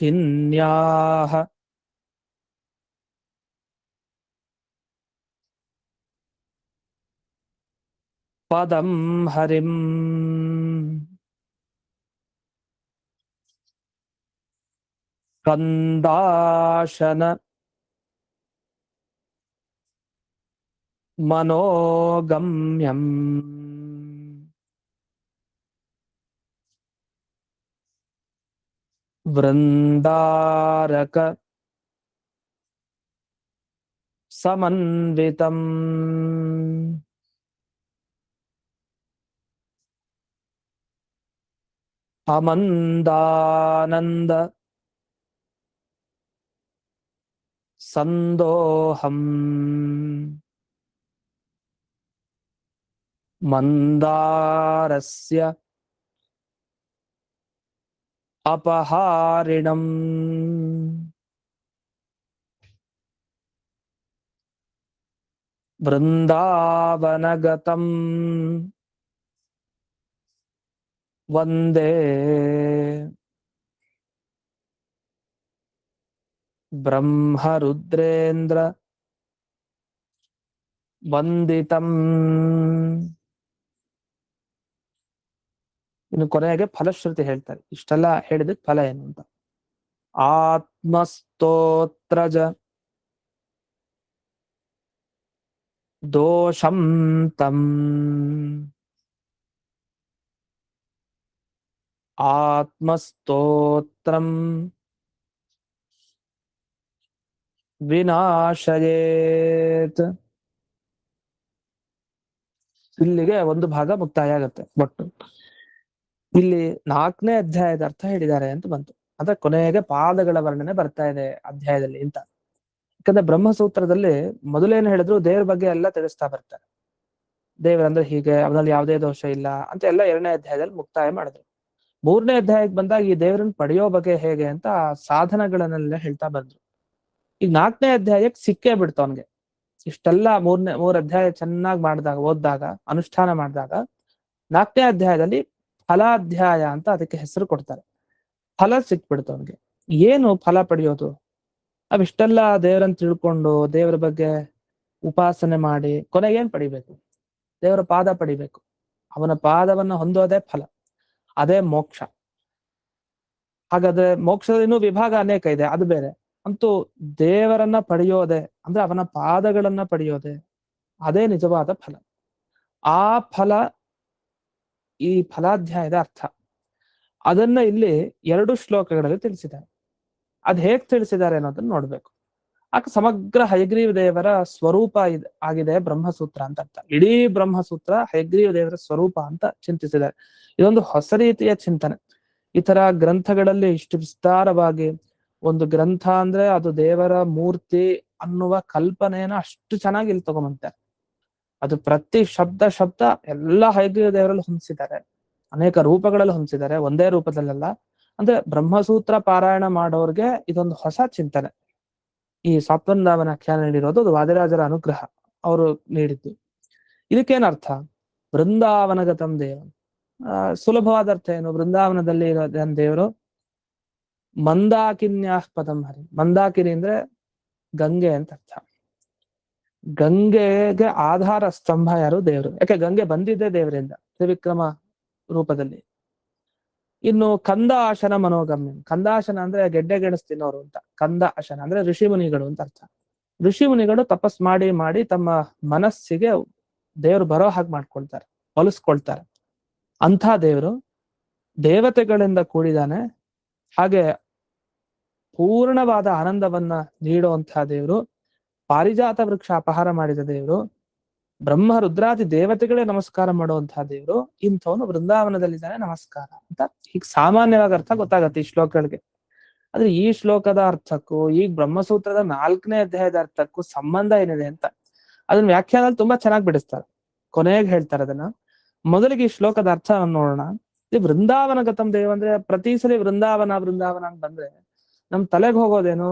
ಮಂದಾಕಿನ್ಯಾಃ ಪದಂ ಹರಿಂ ಕಂದಾಶನ ಮನೋಗಮ್ಯಂ ವೃಂದಾರಕ ಸಮನ್ವಿತಂ ಅಮಂದಾನಂದ ಸಂದೋಹಂ ಮಂದಾರಸ್ಯ ಅಪಹಾರಿಣಂ ವೃಂದಾವನಗತಂ ವಂದೇ ಬ್ರಹ್ಮರುದ್ರೇಂದ್ರ ವಂದಿತಂ. ಇನ್ನು ಕೊನೆಗೆ ಫಲಶ್ರುತಿ ಹೇಳ್ತಾರೆ. ಇಷ್ಟೆಲ್ಲ ಹೇಳಿದಕ್ಕೆ ಫಲ ಏನು ಅಂತ. ಆತ್ಮಸ್ತೋತ್ರಜ ದೋಷಂ ತಂ ಆತ್ಮಸ್ತೋತ್ರಂ ವಿನಾಶಯೇತ್. ಇಲ್ಲಿಗೆ ಒಂದು ಭಾಗ ಮುಕ್ತಾಯ ಆಗತ್ತೆ. ಬಟ್ ಇಲ್ಲಿ 4ನೇ ಅಧ್ಯಾಯದ ಅರ್ಥ ಹೇಳಿದ್ದಾರೆ ಅಂತ ಬಂತು. ಅಂದ್ರೆ ಕೊನೆಗೆ ಪಾದಗಳ ವರ್ಣನೆ ಬರ್ತಾ ಇದೆ ಅಧ್ಯಾಯದಲ್ಲಿ ಅಂತ. ಯಾಕಂದ್ರೆ ಬ್ರಹ್ಮಸೂತ್ರದಲ್ಲಿ ಮೊದಲೇನು ಹೇಳಿದ್ರು ದೇವ್ರ ಬಗ್ಗೆ ಎಲ್ಲ ತಿಳಿಸ್ತಾ ಬರ್ತಾರೆ. ದೇವರಂದ್ರೆ ಹೀಗೆ, ಅವನಲ್ಲಿ ಯಾವುದೇ ದೋಷ ಇಲ್ಲ ಅಂತ ಎಲ್ಲ 2ನೇ ಅಧ್ಯಾಯದಲ್ಲಿ ಮುಕ್ತಾಯ ಮಾಡಿದ್ರು. 3ನೇ ಅಧ್ಯಾಯಕ್ಕೆ ಬಂದಾಗ ಈ ದೇವರನ್ನ ಪಡೆಯೋ ಬಗ್ಗೆ ಹೇಗೆ ಅಂತ ಸಾಧನಗಳನ್ನೆಲ್ಲ ಹೇಳ್ತಾ ಬಂದ್ರು. ಈಗ 4ನೇ ಅಧ್ಯಾಯಕ್ಕೆ ಸಿಕ್ಕೇ ಬಿಡ್ತು ಅವನ್ಗೆ. ಇಷ್ಟೆಲ್ಲ 3 ಅಧ್ಯಾಯ ಚೆನ್ನಾಗಿ ಮಾಡಿದಾಗ, ಓದಿದಾಗ, ಅನುಷ್ಠಾನ ಮಾಡಿದಾಗ 4ನೇ ಅಧ್ಯಾಯದಲ್ಲಿ ಫಲಾಧ್ಯಾಯ ಅಂತ ಅದಕ್ಕೆ ಹೆಸರು ಕೊಡ್ತಾರೆ. ಫಲ ಸಿಕ್ಬಿಡ್ತು ಅವನ್ಗೆ. ಏನು ಫಲ ಪಡೆಯೋದು? ಅವಿಷ್ಟೆಲ್ಲ ದೇವರನ್ನ ತಿಳ್ಕೊಂಡು ದೇವರ ಬಗ್ಗೆ ಉಪಾಸನೆ ಮಾಡಿ ಕೊನೆಗೆ ಏನ್ ಪಡಿಬೇಕು? ದೇವರ ಪಾದ ಪಡಿಬೇಕು. ಅವನ ಪಾದವನ್ನ ಹೊಂದೋದೇ ಫಲ, ಅದೇ ಮೋಕ್ಷ. ಹಾಗಾದ್ರೆ ಮೋಕ್ಷದ ಇನ್ನೂ ವಿಭಾಗ ಅನೇಕ ಇದೆ, ಅದು ಬೇರೆ. ಅಂತೂ ದೇವರನ್ನ ಪಡೆಯೋದೆ ಅಂದ್ರೆ ಅವನ ಪಾದಗಳನ್ನ ಪಡೆಯೋದೆ, ಅದೇ ನಿಜವಾದ ಫಲ. ಆ ಫಲ ಈ ಫಲಾಧ್ಯಾಯದ ಅರ್ಥ. ಅದನ್ನ ಇಲ್ಲಿ 2 ಶ್ಲೋಕಗಳಲ್ಲಿ ತಿಳಿಸಿದ್ದಾರೆ. ಅದ್ ಹೇಗ್ ತಿಳಿಸಿದ್ದಾರೆ ಅನ್ನೋದನ್ನ ನೋಡ್ಬೇಕು. ಸಮಗ್ರ ಹಯಗ್ರೀವ ದೇವರ ಸ್ವರೂಪ ಆಗಿದೆ ಬ್ರಹ್ಮಸೂತ್ರ ಅಂತ ಅರ್ಥ. ಇಡೀ ಬ್ರಹ್ಮಸೂತ್ರ ಹಯಗ್ರೀವ ದೇವರ ಸ್ವರೂಪ ಅಂತ ಚಿಂತಿಸಿದ್ದಾರೆ. ಇದೊಂದು ಹೊಸ ರೀತಿಯ ಚಿಂತನೆ. ಈ ತರ ಗ್ರಂಥಗಳಲ್ಲಿ ಇಷ್ಟು ವಿಸ್ತಾರವಾಗಿ ಒಂದು ಗ್ರಂಥ ಅಂದ್ರೆ ಅದು ದೇವರ ಮೂರ್ತಿ ಅನ್ನುವ ಕಲ್ಪನೆಯನ್ನ ಅಷ್ಟು ಚೆನ್ನಾಗಿ ಇಲ್ಲಿ ತಗೊಂಬಂತಾರೆ. ಅದು ಪ್ರತಿ ಶಬ್ದ ಎಲ್ಲ ಹಯಗ್ರೀವ ದೇವರಲ್ಲಿ ಹೊಂದಿಸಿದ್ದಾರೆ. ಅನೇಕ ರೂಪಗಳಲ್ಲಿ ಹೊಂದಿಸಿದ್ದಾರೆ, ಒಂದೇ ರೂಪದಲ್ಲೆಲ್ಲ. ಅಂದ್ರೆ ಬ್ರಹ್ಮಸೂತ್ರ ಪಾರಾಯಣ ಮಾಡೋರ್ಗೆ ಇದೊಂದು ಹೊಸ ಚಿಂತನೆ. ಈ ಸಾತ್ವನ್ದಾವನ ಆಖ್ಯಾನ ನೀಡಿರೋದು ಅದು ವಾದಿರಾಜರ ಅನುಗ್ರಹ, ಅವರು ನೀಡಿದ್ದು. ಇದಕ್ಕೇನರ್ಥ? ವೃಂದಾವನಗತಂ ದೇವ. ಸುಲಭವಾದ ಅರ್ಥ ಏನು? ವೃಂದಾವನದಲ್ಲಿ ಇರೋ ದೇವರು ಮಂದಾಕಿನ್ಯಾಃ ಪದಂ ಹರಿ. ಮಂದಾಕಿನಿ ಅಂದ್ರೆ ಗಂಗೆ ಅಂತ ಅರ್ಥ. ಗಂಗೆಗೆ ಆಧಾರ ಸ್ತಂಭ ಯಾರು? ದೇವರು. ಯಾಕೆ ಗಂಗೆ ಬಂದಿದ್ದೇ ದೇವರಿಂದ ತ್ರಿವಿಕ್ರಮ ರೂಪದಲ್ಲಿ. ಇನ್ನು ಕಂದ ಆಶನ ಮನೋಗಮ್ಯ. ಕಂದಾಶನ ಅಂದ್ರೆ ಗೆಡ್ಡೆ ಗೆಣಸ್ ತಿನ್ನೋರು ಅಂತ. ಕಂದ ಆಶನ ಅಂದ್ರೆ ಋಷಿ ಮುನಿಗಳು ಅಂತ ಅರ್ಥ. ಋಷಿ ಮುನಿಗಳು ತಪಸ್ ಮಾಡಿ ಮಾಡಿ ತಮ್ಮ ಮನಸ್ಸಿಗೆ ದೇವರು ಬರೋ ಹಾಗೆ ಮಾಡ್ಕೊಳ್ತಾರೆ, ಹೊಲಿಸ್ಕೊಳ್ತಾರೆ. ಅಂಥ ದೇವರು ದೇವತೆಗಳಿಂದ ಕೂಡಿದಾನೆ. ಹಾಗೆ ಪೂರ್ಣವಾದ ಆನಂದವನ್ನ ನೀಡುವಂತಹ ದೇವರು, ಪಾರಿಜಾತ ವೃಕ್ಷ ಅಪಹಾರ ಮಾಡಿದ ದೇವರು, ಬ್ರಹ್ಮ ರುದ್ರಾದಿ ದೇವತೆಗಳೇ ನಮಸ್ಕಾರ ಮಾಡುವಂತಹ ದೇವರು. ಇಂಥವನು ವೃಂದಾವನದಲ್ಲಿದ್ದಾನೆ, ನಮಸ್ಕಾರ ಅಂತ. ಹೀಗೆ ಸಾಮಾನ್ಯವಾಗಿ ಅರ್ಥ ಗೊತ್ತಾಗತ್ತೆ ಈ ಶ್ಲೋಕಗಳಿಗೆ. ಆದ್ರೆ ಈ ಶ್ಲೋಕದ ಅರ್ಥಕ್ಕೂ ಈ ಬ್ರಹ್ಮಸೂತ್ರದ 4ನೇ ಅಧ್ಯಾಯದ ಅರ್ಥಕ್ಕೂ ಸಂಬಂಧ ಏನಿದೆ ಅಂತ ಅದನ್ನ ವ್ಯಾಖ್ಯಾನದಲ್ಲಿ ತುಂಬಾ ಚೆನ್ನಾಗಿ ಬಿಡಿಸ್ತಾರೆ. ಕೊನೆಗೆ ಹೇಳ್ತಾರೆ ಅದನ್ನ. ಮೊದಲಿಗೆ ಈ ಶ್ಲೋಕದ ಅರ್ಥ ನೋಡೋಣ. ಈ ವೃಂದಾವನಗತಂ ದೇವ ಅಂದ್ರೆ ಪ್ರತಿ ಸಲ ವೃಂದಾವನ ವೃಂದಾವನ ಅಂತ ಬಂದ್ರೆ ನಮ್ ತಲೆಗೆ ಹೋಗೋದೇನು?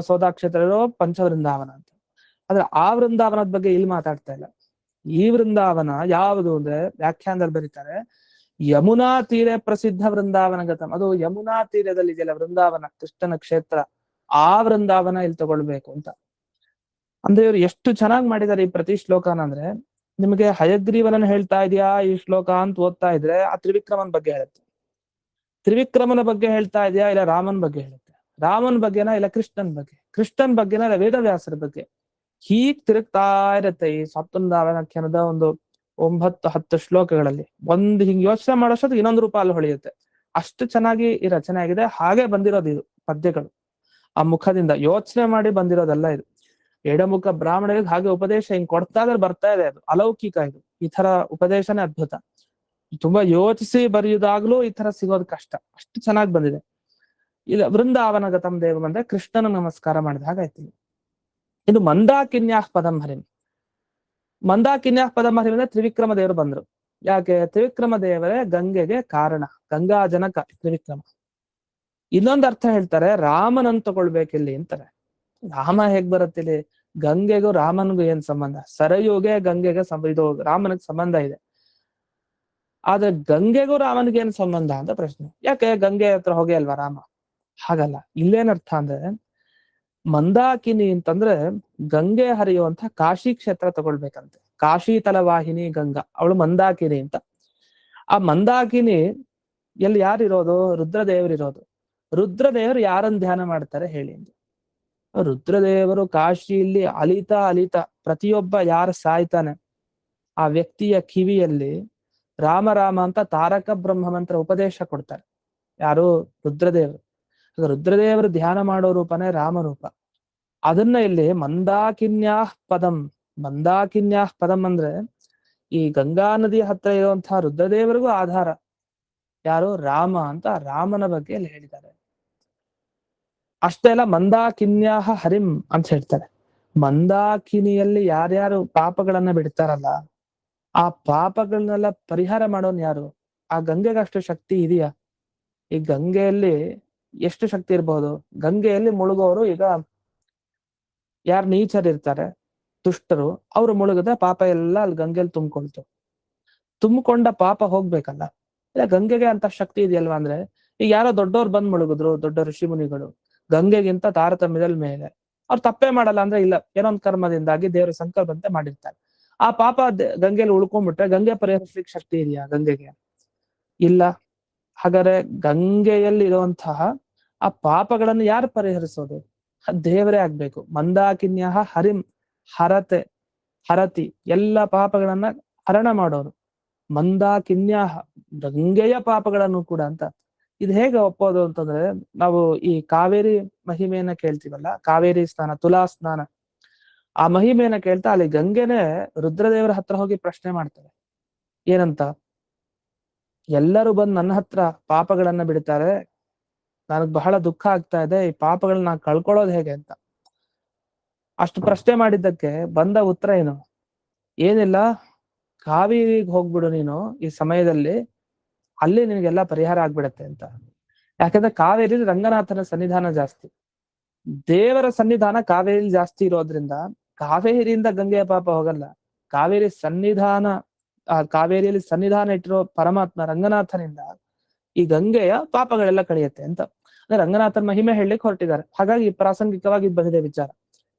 ಸೋದಾಕ್ಷೇತ್ರ ಇರೋ ಪಂಚವೃಂದಾವನ ಅಂತ. ಆದ್ರೆ ಆ ವೃಂದಾವನದ ಬಗ್ಗೆ ಇಲ್ಲಿ ಮಾತಾಡ್ತಾ ಇಲ್ಲ. ಈ ವೃಂದಾವನ ಯಾವುದು ಅಂದ್ರೆ ವ್ಯಾಖ್ಯಾನದಲ್ಲಿ ಬರೀತಾರೆ, ಯಮುನಾ ತೀರೆ ಪ್ರಸಿದ್ಧ ವೃಂದಾವನಗತಂ. ಅದು ಯಮುನಾ ತೀರದಲ್ಲಿ ಇದೆಯಲ್ಲ ವೃಂದಾವನ, ಕೃಷ್ಣನ ಕ್ಷೇತ್ರ, ಆ ವೃಂದಾವನ ಇಲ್ಲಿ ತಗೊಳ್ಬೇಕು ಅಂತ. ಅಂದ್ರೆ ಇವ್ರು ಎಷ್ಟು ಚೆನ್ನಾಗಿ ಮಾಡಿದ್ದಾರೆ ಈ ಪ್ರತಿ ಶ್ಲೋಕನ. ಅಂದ್ರೆ ನಿಮಗೆ ಹಯಗ್ರೀವನನ್ನ ಹೇಳ್ತಾ ಇದೆಯಾ ಈ ಶ್ಲೋಕ ಅಂತ ಓದ್ತಾ ಇದ್ರೆ ಆ ತ್ರಿವಿಕ್ರಮನ್ ಬಗ್ಗೆ ಹೇಳುತ್ತೆ. ತ್ರಿವಿಕ್ರಮನ ಬಗ್ಗೆ ಹೇಳ್ತಾ ಇದೆಯಾ ಇಲ್ಲ ರಾಮನ್ ಬಗ್ಗೆ ಹೇಳುತ್ತೆ. ರಾಮನ್ ಬಗ್ಗೆನಾ ಇಲ್ಲ ಕೃಷ್ಣನ್ ಬಗ್ಗೆ. ಕೃಷ್ಣನ್ ಬಗ್ಗೆನಾ ಇಲ್ಲ ವೇದವ್ಯಾಸರ ಬಗ್ಗೆ. ಹೀಗ್ ತಿರುಗ್ತಾ ಇರುತ್ತೆ ಈ ಸಾತ್ವನ್ದಾವನಾಖ್ಯಾನದ ಒಂದು 9-10 ಶ್ಲೋಕಗಳಲ್ಲಿ. ಒಂದು ಹಿಂಗ್ ಯೋಚನೆ ಮಾಡೋಷ್ಟೊತ್ತು ಇನ್ನೊಂದು ರೂಪ ಅಲ್ಲಿ ಹೊಳೆಯುತ್ತೆ. ಅಷ್ಟು ಚೆನ್ನಾಗಿ ಈ ರಚನೆ ಆಗಿದೆ. ಹಾಗೆ ಬಂದಿರೋದು ಇದು ಪದ್ಯಗಳು. ಆ ಮುಖದಿಂದ ಯೋಚನೆ ಮಾಡಿ ಬಂದಿರೋದಲ್ಲ ಇದು. ಎಡಮುಖ ಬ್ರಾಹ್ಮಣರಿಗೆ ಹಾಗೆ ಉಪದೇಶ ಹಿಂಗ್ ಕೊಡ್ತಾ ಇದ್ರೆ ಬರ್ತಾ ಇದೆ. ಅದು ಅಲೌಕಿಕ. ಇದು ಈ ತರ ಉಪದೇಶನೇ ಅದ್ಭುತ. ತುಂಬಾ ಯೋಚಿಸಿ ಬರೆಯುವುದಾಗ್ಲೂ ಈ ತರ ಸಿಗೋದು ಕಷ್ಟ, ಅಷ್ಟು ಚೆನ್ನಾಗಿ ಬಂದಿದೆ. ಇಲ್ಲ ವೃಂದಾವನಗತಂ ದೇವ ಅಂದ್ರೆ ಕೃಷ್ಣನ ನಮಸ್ಕಾರ ಮಾಡಿದ ಹಾಗಾಯ್ತು. ಇದು ಮಂದಾಕಿನ್ಯಾಃ ಪದಂ ಹರಿಂ. ಮಂದಾಕಿನ್ಯಾಃ ಪದಂ ಹರಿಂ ಅಂದ್ರೆ ತ್ರಿವಿಕ್ರಮ ದೇವರು ಬಂದ್ರು. ಯಾಕೆ? ತ್ರಿವಿಕ್ರಮ ದೇವರೇ ಗಂಗೆಗೆ ಕಾರಣ, ಗಂಗಾ ಜನಕ ತ್ರಿವಿಕ್ರಮ. ಇನ್ನೊಂದು ಅರ್ಥ ಹೇಳ್ತಾರೆ, ರಾಮನನ್ನು ತಗೊಳ್ಬೇಕಿಲ್ಲಿ ಅಂತಾರೆ. ರಾಮ ಹೇಗ್ ಬರುತ್ತಿಲ್ಲಿ? ಗಂಗೆಗೂ ರಾಮನಿಗೂ ಏನ್ ಸಂಬಂಧ? ಸರಯುಗೆ ಗಂಗೆಗೆ ಇದು ರಾಮನಿಗೆ ಸಂಬಂಧ ಇದೆ. ಆದ್ರೆ ಗಂಗೆಗೂ ರಾಮನಿಗೆ ಏನ್ ಸಂಬಂಧ ಅಂತ ಪ್ರಶ್ನೆ. ಯಾಕೆ? ಗಂಗೆ ಹತ್ರ ಹೋಗಿ ಅಲ್ವಾ ರಾಮ? ಹಾಗಲ್ಲ. ಇಲ್ಲೇನರ್ಥ ಅಂದ್ರೆ ಮಂದಾಕಿನಿ ಅಂತಂದ್ರೆ ಗಂಗೆ ಹರಿಯುವಂತ ಕಾಶಿ ಕ್ಷೇತ್ರ ತಗೊಳ್ಬೇಕಂತೆ. ಕಾಶಿ ತಲವಾಹಿನಿ ಗಂಗಾ, ಅವಳು ಮಂದಾಕಿನಿ ಅಂತ. ಆ ಮಂದಾಕಿನಿ ಎಲ್ಲಿ ಯಾರಿರೋದು? ರುದ್ರದೇವರಿರೋದು. ರುದ್ರದೇವರು ಯಾರನ್ನ ಧ್ಯಾನ ಮಾಡ್ತಾರೆ ಹೇಳಿ? ರುದ್ರದೇವರು ಕಾಶಿಯಲ್ಲಿ ಅಲಿತಾ ಅಲಿತಾ ಪ್ರತಿಯೊಬ್ಬ ಯಾರು ಸಾಯ್ತಾನೆ ಆ ವ್ಯಕ್ತಿಯ ಕಿವಿಯಲ್ಲಿ ರಾಮ ರಾಮ ಅಂತ ತಾರಕ ಬ್ರಹ್ಮ ಮಂತ್ರ ಉಪದೇಶ ಕೊಡ್ತಾರೆ. ಯಾರು? ರುದ್ರದೇವರು. ರುದ್ರದೇವರು ಧ್ಯಾನ ಮಾಡೋ ರೂಪನೇ ರಾಮರೂಪ. ಅದನ್ನ ಇಲ್ಲಿ ಮಂದಾಕಿನ್ಯಾಹ್ ಪದಂ, ಮಂದಾಕಿನ್ಯಾಹ್ ಪದಂ ಅಂದ್ರೆ ಈ ಗಂಗಾ ನದಿ ಹತ್ರ ಇರುವಂತಹ ರುದ್ರದೇವರಿಗೂ ಆಧಾರ ಯಾರು? ರಾಮ ಅಂತ ರಾಮನ ಬಗ್ಗೆ ಇಲ್ಲಿ ಹೇಳಿದ್ದಾರೆ. ಅಷ್ಟೇ ಅಲ್ಲ, ಮಂದಾಕಿನ್ಯಾಹ ಹರಿಂ ಅಂತ ಹೇಳ್ತಾರೆ. ಮಂದಾಕಿನಿಯಲ್ಲಿ ಯಾರ್ಯಾರು ಪಾಪಗಳನ್ನ ಬಿಡ್ತಾರಲ್ಲ ಆ ಪಾಪಗಳನ್ನೆಲ್ಲ ಪರಿಹಾರ ಮಾಡೋನ್ ಯಾರು? ಆ ಗಂಗೆಗೆ ಅಷ್ಟು ಶಕ್ತಿ ಇದೆಯಾ? ಈ ಗಂಗೆಯಲ್ಲಿ ಎಷ್ಟು ಶಕ್ತಿ ಇರಬಹುದು? ಗಂಗೆಯಲ್ಲಿ ಮುಳುಗೋರು, ಈಗ ಯಾರು ನೀಚರಿರ್ತಾರೆ, ದುಷ್ಟರು, ಅವ್ರು ಮುಳುಗದ ಪಾಪ ಎಲ್ಲ ಅಲ್ಲಿ ಗಂಗೆಯಲ್ಲಿ ತುಂಬಿಕೊಳ್ತು. ತುಂಬಿಕೊಂಡ ಪಾಪ ಹೋಗ್ಬೇಕಲ್ಲ, ಇಲ್ಲ ಗಂಗೆಗೆ ಅಂತ ಶಕ್ತಿ ಇದೆಯಲ್ವಾ? ಅಂದ್ರೆ ಈಗ ಯಾರೋ ದೊಡ್ಡವ್ರು ಬಂದ್ ಮುಳುಗಿದ್ರು, ದೊಡ್ಡ ಋಷಿ ಮುನಿಗಳು, ಗಂಗೆಗಿಂತ ತಾರತಮ್ಯದಲ್ಲಿ ಮೇಲೆ. ಅವ್ರು ತಪ್ಪೇ ಮಾಡಲ್ಲ ಅಂದ್ರೆ ಇಲ್ಲ, ಏನೋ ಒಂದು ಕರ್ಮದಿಂದಾಗಿ ದೇವರ ಸಂಕಲ್ಪಂತೆ ಮಾಡಿರ್ತಾರೆ. ಆ ಪಾಪ ಗಂಗೆಯಲ್ಲಿ ಉಳ್ಕೊಂಡ್ಬಿಟ್ರೆ ಗಂಗೆ ಪರಿಹರಿಸ್ಲಿಕ್ಕೆ ಶಕ್ತಿ ಇದೆಯಾ ಗಂಗೆಗೆ? ಇಲ್ಲ. ಹಾಗಾದ್ರೆ ಗಂಗೆಯಲ್ಲಿ ಇರುವಂತಹ ಆ ಪಾಪಗಳನ್ನು ಯಾರು ಪರಿಹರಿಸೋದು? ದೇವರೇ ಆಗ್ಬೇಕು. ಮಂದಾಕಿನ್ಯಃ ಹರಿಂ, ಹರತೆ ಹರತಿ, ಎಲ್ಲ ಪಾಪಗಳನ್ನ ಹರಣ ಮಾಡೋರು. ಮಂದಾಕಿನ್ಯಾಹ, ಗಂಗೆಯ ಪಾಪಗಳನ್ನು ಕೂಡ ಅಂತ. ಇದು ಹೇಗೆ ಒಪ್ಪೋದು ಅಂತಂದ್ರೆ, ನಾವು ಈ ಕಾವೇರಿ ಮಹಿಮೆಯನ್ನ ಕೇಳ್ತೀವಲ್ಲ, ಕಾವೇರಿ ಸ್ನಾನ, ತುಲಾ ಸ್ನಾನ, ಆ ಮಹಿಮೆಯನ್ನ ಕೇಳ್ತಾ ಅಲ್ಲಿ ಗಂಗೆನೆ ರುದ್ರದೇವರ ಹತ್ರ ಹೋಗಿ ಪ್ರಶ್ನೆ ಮಾಡ್ತಾರೆ. ಏನಂತ? ಎಲ್ಲರೂ ಬಂದು ನನ್ನ ಹತ್ರ ಪಾಪಗಳನ್ನ ಬಿಡ್ತಾರೆ, ನನಗ್ ಬಹಳ ದುಃಖ ಆಗ್ತಾ ಇದೆ, ಈ ಪಾಪಗಳನ್ನ ಕಳ್ಕೊಳ್ಳೋದು ಹೇಗೆ ಅಂತ. ಅಷ್ಟು ಪ್ರಶ್ನೆ ಮಾಡಿದ್ದಕ್ಕೆ ಬಂದ ಉತ್ತರ ಏನು? ಏನಿಲ್ಲ, ಕಾವೇರಿಗೆ ಹೋಗ್ಬಿಡು ನೀನು ಈ ಸಮಯದಲ್ಲಿ, ಅಲ್ಲಿ ನಿನಗೆಲ್ಲ ಪರಿಹಾರ ಆಗ್ಬಿಡತ್ತೆ ಅಂತ. ಯಾಕಂದ್ರೆ ಕಾವೇರಿ ರಂಗನಾಥನ ಸನ್ನಿಧಾನ ಜಾಸ್ತಿ, ದೇವರ ಸನ್ನಿಧಾನ ಕಾವೇರಿ ಜಾಸ್ತಿ ಇರೋದ್ರಿಂದ ಕಾವೇರಿಯಿಂದ ಗಂಗೆಯ ಪಾಪ ಹೋಗಲ್ಲ. ಕಾವೇರಿ ಸನ್ನಿಧಾನ, ಕಾವೇರಿಯಲ್ಲಿ ಸನ್ನಿಧಾನ ಇಟ್ಟಿರೋ ಪರಮಾತ್ಮ ರಂಗನಾಥನಿಂದ ಈ ಗಂಗೆಯ ಪಾಪಗಳೆಲ್ಲ ಕಳೆಯುತ್ತೆ ಅಂತ. ಅಂದ್ರೆ ರಂಗನಾಥನ ಮಹಿಮೆ ಹೇಳಲಿಕ್ಕೆ ಹೊರಟಿದ್ದಾರೆ. ಹಾಗಾಗಿ ಪ್ರಾಸಂಗಿಕವಾಗಿ ಬಂದಿದೆ ವಿಚಾರ.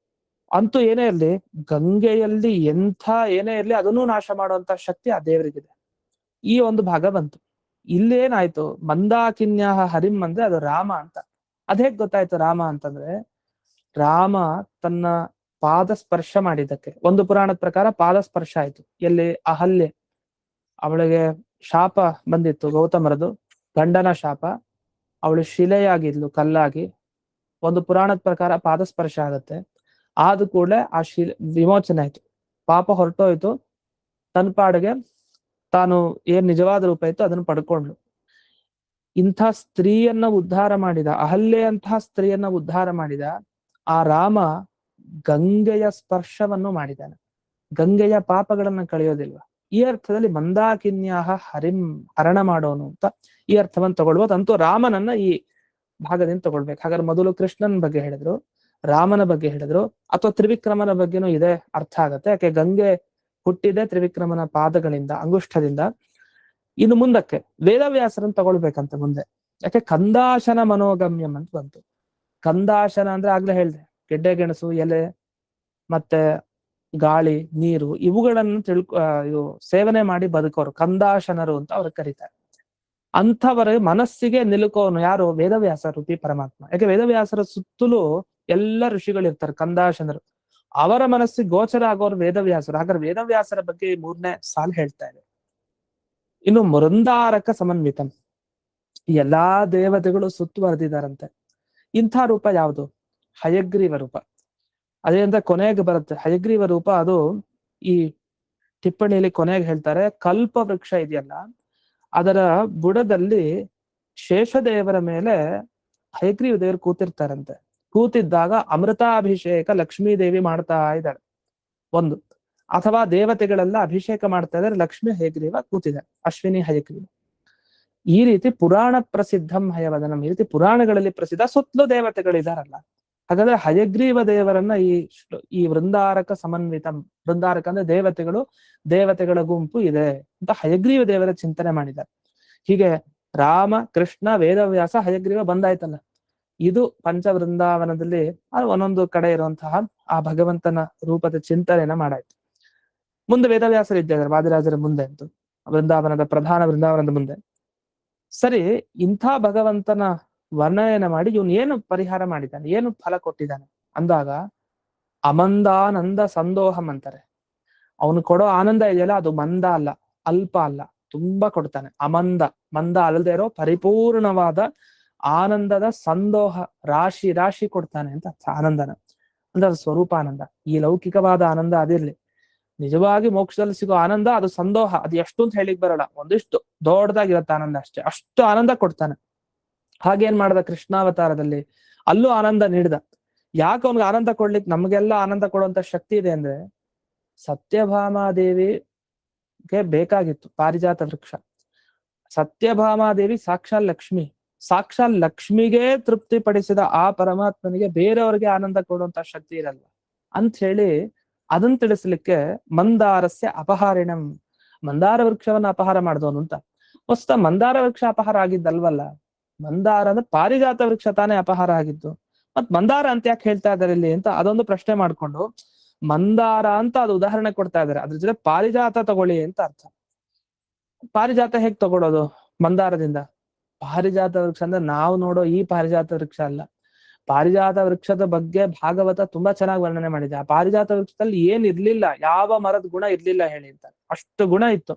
ಅಂತೂ ಏನೇ ಇರ್ಲಿ, ಗಂಗೆಯಲ್ಲಿ ಎಂಥ ಏನೇ ಇರ್ಲಿ ಅದನ್ನೂ ನಾಶ ಮಾಡುವಂತ ಶಕ್ತಿ ಆ ದೇವರಿಗಿದೆ. ಈ ಒಂದು ಭಾಗ ಬಂತು. ಇಲ್ಲೇನಾಯ್ತು? ಮಂದಾಕಿನ್ಯಾಹ ಹರಿಂ ಅಂದ್ರೆ ಅದು ರಾಮ ಅಂತ. ಅದ್ ಹೇಗ್ ಗೊತ್ತಾಯ್ತು ರಾಮ ಅಂತಂದ್ರೆ, ರಾಮ ತನ್ನ ಪಾದ ಸ್ಪರ್ಶ ಮಾಡಿದ್ದಕ್ಕೆ, ಒಂದು ಪುರಾಣದ ಪ್ರಕಾರ ಪಾದ ಸ್ಪರ್ಶ ಆಯ್ತು. ಎಲ್ಲಿ? ಅಹಲ್ಯೆ, ಅವಳಿಗೆ ಶಾಪ ಬಂದಿತ್ತು ಗೌತಮರದು, ಗಂಡನ ಶಾಪ. ಅವಳು ಶಿಲೆಯಾಗಿದ್ಲು, ಕಲ್ಲಾಗಿ. ಒಂದು ಪುರಾಣದ ಪ್ರಕಾರ ಪಾದ ಸ್ಪರ್ಶ ಆಗತ್ತೆ. ಆದ ಕೂಡಲೇ ಆ ವಿಮೋಚನೆ ಆಯ್ತು, ಪಾಪ ಹೊರಟೋಯ್ತು. ತನ್ನ ಪಾಡಿಗೆ ತಾನು ಏನ್ ನಿಜವಾದ ರೂಪ ಇತ್ತು ಅದನ್ನು ಪಡ್ಕೊಂಡ್ಲು. ಇಂಥ ಸ್ತ್ರೀಯನ್ನ ಉದ್ಧಾರ ಮಾಡಿದ, ಅಹಲ್ಯೆಯಂತಹ ಸ್ತ್ರೀಯನ್ನ ಉದ್ಧಾರ ಮಾಡಿದ ಆ ರಾಮ ಗಂಗೆಯ ಸ್ಪರ್ಶವನ್ನು ಮಾಡಿದ್ದಾನೆ. ಗಂಗೆಯ ಪಾಪಗಳನ್ನ ಕಳೆಯೋದಿಲ್ವಾ? ಈ ಅರ್ಥದಲ್ಲಿ ಮಂದಾಕಿನ್ಯಾಹ ಹರಿಂ, ಹರಣ ಮಾಡೋನು ಅಂತ ಈ ಅರ್ಥವನ್ನು ತಗೊಳ್ಬೋದು. ಅಂತೂ ರಾಮನನ್ನ ಈ ಭಾಗದಿಂದ ತಗೊಳ್ಬೇಕು. ಹಾಗಾದ್ರೆ ಮೊದಲು ಕೃಷ್ಣನ ಬಗ್ಗೆ ಹೇಳಿದ್ರು, ರಾಮನ ಬಗ್ಗೆ ಹೇಳಿದ್ರು, ಅಥವಾ ತ್ರಿವಿಕ್ರಮನ ಬಗ್ಗೆನೂ ಇದೆ ಅರ್ಥ ಆಗತ್ತೆ. ಯಾಕೆ? ಗಂಗೆ ಹುಟ್ಟಿದೆ ತ್ರಿವಿಕ್ರಮನ ಪಾದಗಳಿಂದ, ಅಂಗುಷ್ಠದಿಂದ. ಇನ್ನು ಮುಂದಕ್ಕೆ ವೇದವ್ಯಾಸರನ್ನು ತಗೊಳ್ಬೇಕಂತ ಮುಂದೆ. ಯಾಕೆ? ಕಂದಾಶನ ಮನೋಗಮ್ಯಂ ಅಂತ ಬಂತು. ಕಂದಾಶನ ಅಂದ್ರೆ ಆಗ್ಲೇ ಹೇಳ್ದೆ, ಗೆಡ್ಡೆ ಗೆಣಸು, ಎಲೆ, ಮತ್ತೆ ಗಾಳಿ, ನೀರು, ಇವುಗಳನ್ನು ಇವು ಸೇವನೆ ಮಾಡಿ ಬದುಕೋರು ಕಂದಾಶನರು ಅಂತ ಅವ್ರಿಗೆ ಕರೀತಾರೆ. ಅಂಥವರ ಮನಸ್ಸಿಗೆ ನಿಲುಕೋನು ಯಾರು? ವೇದವ್ಯಾಸ ರೂಪಿ ಪರಮಾತ್ಮ. ಯಾಕೆ? ವೇದವ್ಯಾಸರ ಸುತ್ತಲೂ ಎಲ್ಲ ಋಷಿಗಳಿರ್ತಾರೆ, ಕಂದಾಶನರು. ಅವರ ಮನಸ್ಸಿಗೆ ಗೋಚರ ಆಗೋರು ವೇದವ್ಯಾಸರು. ಹಾಗಾದ್ರೆ ವೇದವ್ಯಾಸರ ಬಗ್ಗೆ 3ನೇ ಸಾಲು ಹೇಳ್ತಾ ಇದೆ. ಇನ್ನು ಮೃಂದಾರಕ ಸಮನ್ವಿತಂ, ಎಲ್ಲಾ ದೇವತೆಗಳು ಸುತ್ತುವರೆದಿದ್ದಾರಂತೆ. ಇಂಥ ರೂಪ ಯಾವುದು? ಹಯಗ್ರೀವ ರೂಪ. ಅದೇ ಅಂತ ಕೊನೆಗೆ ಬರುತ್ತೆ ಹಯಗ್ರೀವ ರೂಪ. ಅದು ಈ ಟಿಪ್ಪಣಿಯಲ್ಲಿ ಕೊನೆಗೆ ಹೇಳ್ತಾರೆ, ಕಲ್ಪ ವೃಕ್ಷ ಇದೆಯಲ್ಲ, ಅದರ ಬುಡದಲ್ಲಿ ಶೇಷದೇವರ ಮೇಲೆ ಹಯಗ್ರೀವ ದೇವರು ಕೂತಿರ್ತಾರಂತೆ. ಕೂತಿದ್ದಾಗ ಅಮೃತಾಭಿಷೇಕ ಲಕ್ಷ್ಮೀ ದೇವಿ ಮಾಡ್ತಾ ಇದ್ದಾಳೆ ಒಂದು, ಅಥವಾ ದೇವತೆಗಳೆಲ್ಲ ಅಭಿಷೇಕ ಮಾಡ್ತಾ ಇದ್ದಾರೆ, ಲಕ್ಷ್ಮೀ ಹಯಗ್ರೀವ ಕೂತಿದೆ, ಅಶ್ವಿನಿ ಹಯಗ್ರೀವ. ಈ ರೀತಿ ಪುರಾಣ ಪ್ರಸಿದ್ಧಂ ಹಯವದನಂ, ಈ ರೀತಿ ಪುರಾಣಗಳಲ್ಲಿ ಪ್ರಸಿದ್ಧ. ಸುತ್ತಲೂ ದೇವತೆಗಳಿದಾರಲ್ಲ. ಹಾಗಾದ್ರೆ ಹಯಗ್ರೀವ ದೇವರನ್ನ ಈ ವೃಂದಾರಕ ಸಮನ್ವಿತಂ, ವೃಂದಾರಕ ಅಂದ್ರೆ ದೇವತೆಗಳು, ದೇವತೆಗಳ ಗುಂಪು ಇದೆ ಅಂತ ಹಯಗ್ರೀವ ದೇವರ ಚಿಂತನೆ ಮಾಡಿದ್ದಾರೆ. ಹೀಗೆ ರಾಮ, ಕೃಷ್ಣ, ವೇದವ್ಯಾಸ, ಹಯಗ್ರೀವ ಬಂದಾಯ್ತಲ್ಲ. ಇದು ಪಂಚವೃಂದಾವನದಲ್ಲಿ ಒಂದೊಂದು ಕಡೆ ಇರುವಂತಹ ಆ ಭಗವಂತನ ರೂಪದ ಚಿಂತನೆಯನ್ನ ಮಾಡಾಯ್ತು. ಮುಂದೆ ವೇದವ್ಯಾಸರು ಇದ್ದಾರೆ ವಾದಿರಾಜರ ಮುಂದೆ ಅಂತೂ, ವೃಂದಾವನದ ಪ್ರಧಾನ ವೃಂದಾವನದ ಮುಂದೆ. ಸರಿ, ಇಂಥ ಭಗವಂತನ ವರ್ಣನೆಯನ್ನ ಮಾಡಿ ಇವನು ಏನು ಪರಿಹಾರ ಮಾಡಿದ್ದಾನೆ, ಏನು ಫಲ ಕೊಟ್ಟಿದ್ದಾನೆ ಅಂದಾಗ ಅಮಂದಾನಂದ ಸಂದೋಹಂ ಅಂತಾರೆ. ಅವನು ಕೊಡೋ ಆನಂದ ಇದೆಯಲ್ಲ, ಅದು ಮಂದ ಅಲ್ಲ, ಅಲ್ಪ ಅಲ್ಲ, ತುಂಬಾ ಕೊಡ್ತಾನೆ. ಮಂದ ಅಲ್ಲದೆ ಇರೋ ಪರಿಪೂರ್ಣವಾದ ಆನಂದದ ಸಂದೋಹ ರಾಶಿ ರಾಶಿ ಕೊಡ್ತಾನೆ ಅಂತ ಆನಂದನ ಅಂದ್ರೆ ಅದು ಸ್ವರೂಪ ಆನಂದ. ಈ ಲೌಕಿಕವಾದ ಆನಂದ ಅದಿರ್ಲಿ, ನಿಜವಾಗಿ ಮೋಕ್ಷದಲ್ಲಿ ಸಿಗೋ ಆನಂದ ಅದು ಸಂದೋಹ. ಅದು ಎಷ್ಟು ಅಂತ ಹೇಳಿಕ್ ಬರಲ್ಲ, ಒಂದಿಷ್ಟು ದೊಡ್ಡದಾಗಿರತ್ತೆ ಆನಂದ ಅಷ್ಟೇ, ಅಷ್ಟು ಆನಂದ ಕೊಡ್ತಾನೆ. ಹಾಗೇನ್ ಮಾಡ್ದ ಕೃಷ್ಣಾವತಾರದಲ್ಲಿ, ಅಲ್ಲೂ ಆನಂದ ನೀಡ್ದ. ಯಾಕೆ ಅವ್ನಿಗೆ ಆನಂದ ಕೊಡ್ಲಿಕ್ಕೆ, ನಮ್ಗೆಲ್ಲ ಆನಂದ ಕೊಡುವಂತ ಶಕ್ತಿ ಇದೆ ಅಂದ್ರೆ ಸತ್ಯಭಾಮಾದೇವಿಗೆ ಬೇಕಾಗಿತ್ತು ಪಾರಿಜಾತ ವೃಕ್ಷ. ಸತ್ಯಭಾಮಾದೇವಿ ಸಾಕ್ಷಾತ್ ಲಕ್ಷ್ಮಿಗೆ ತೃಪ್ತಿ ಪಡಿಸಿದ ಆ ಪರಮಾತ್ಮನಿಗೆ ಬೇರೆಯವ್ರಿಗೆ ಆನಂದ ಕೊಡುವಂತ ಶಕ್ತಿ ಇರಲ್ಲ ಅಂತ ಹೇಳಿ ಅದನ್ನ ತಿಳಿಸ್ಲಿಕ್ಕೆ ಮಂದಾರಸ್ಯ ಅಪಹಾರಿಣಂ, ಮಂದಾರ ವೃಕ್ಷವನ್ನ ಅಪಹಾರ ಮಾಡಿದವನು ಅಂತ. ಹೊಸ್ತ ಮಂದಾರ ವೃಕ್ಷ ಅಪಹಾರ ಆಗಿದ್ದಲ್ವಲ್ಲ, ಮಂದಾರ ಅಂದ್ರೆ ಪಾರಿಜಾತ ವೃಕ್ಷ ತಾನೇ ಅಪಹಾರ ಆಗಿದ್ದು. ಮತ್ ಮಂದಾರ ಅಂತ ಯಾಕೆ ಹೇಳ್ತಾ ಇದಾರೆ ಇಲ್ಲಿ ಅಂತ ಅದೊಂದು ಪ್ರಶ್ನೆ ಮಾಡ್ಕೊಂಡು ಮಂದಾರ ಅಂತ ಅದು ಉದಾಹರಣೆ ಕೊಡ್ತಾ ಇದಾರೆ. ಅದ್ರ ಜೊತೆ ಪಾರಿಜಾತ ತಗೊಳ್ಳಿ ಅಂತ ಅರ್ಥ. ಪಾರಿಜಾತ ಹೇಗ್ ತಗೊಳ್ಳೋದು ಮಂದಾರದಿಂದ? ಪಾರಿಜಾತ ವೃಕ್ಷ ಅಂದ್ರೆ ನಾವು ನೋಡೋ ಈ ಪಾರಿಜಾತ ವೃಕ್ಷ ಅಲ್ಲ. ಪಾರಿಜಾತ ವೃಕ್ಷದ ಬಗ್ಗೆ ಭಾಗವತ ತುಂಬಾ ಚೆನ್ನಾಗಿ ವರ್ಣನೆ ಮಾಡಿದೆ. ಆ ಪಾರಿಜಾತ ವೃಕ್ಷದಲ್ಲಿ ಏನ್ ಇರ್ಲಿಲ್ಲ, ಯಾವ ಮರದ ಗುಣ ಇರ್ಲಿಲ್ಲ ಹೇಳಿ ಅಂತ, ಅಷ್ಟು ಗುಣ ಇತ್ತು.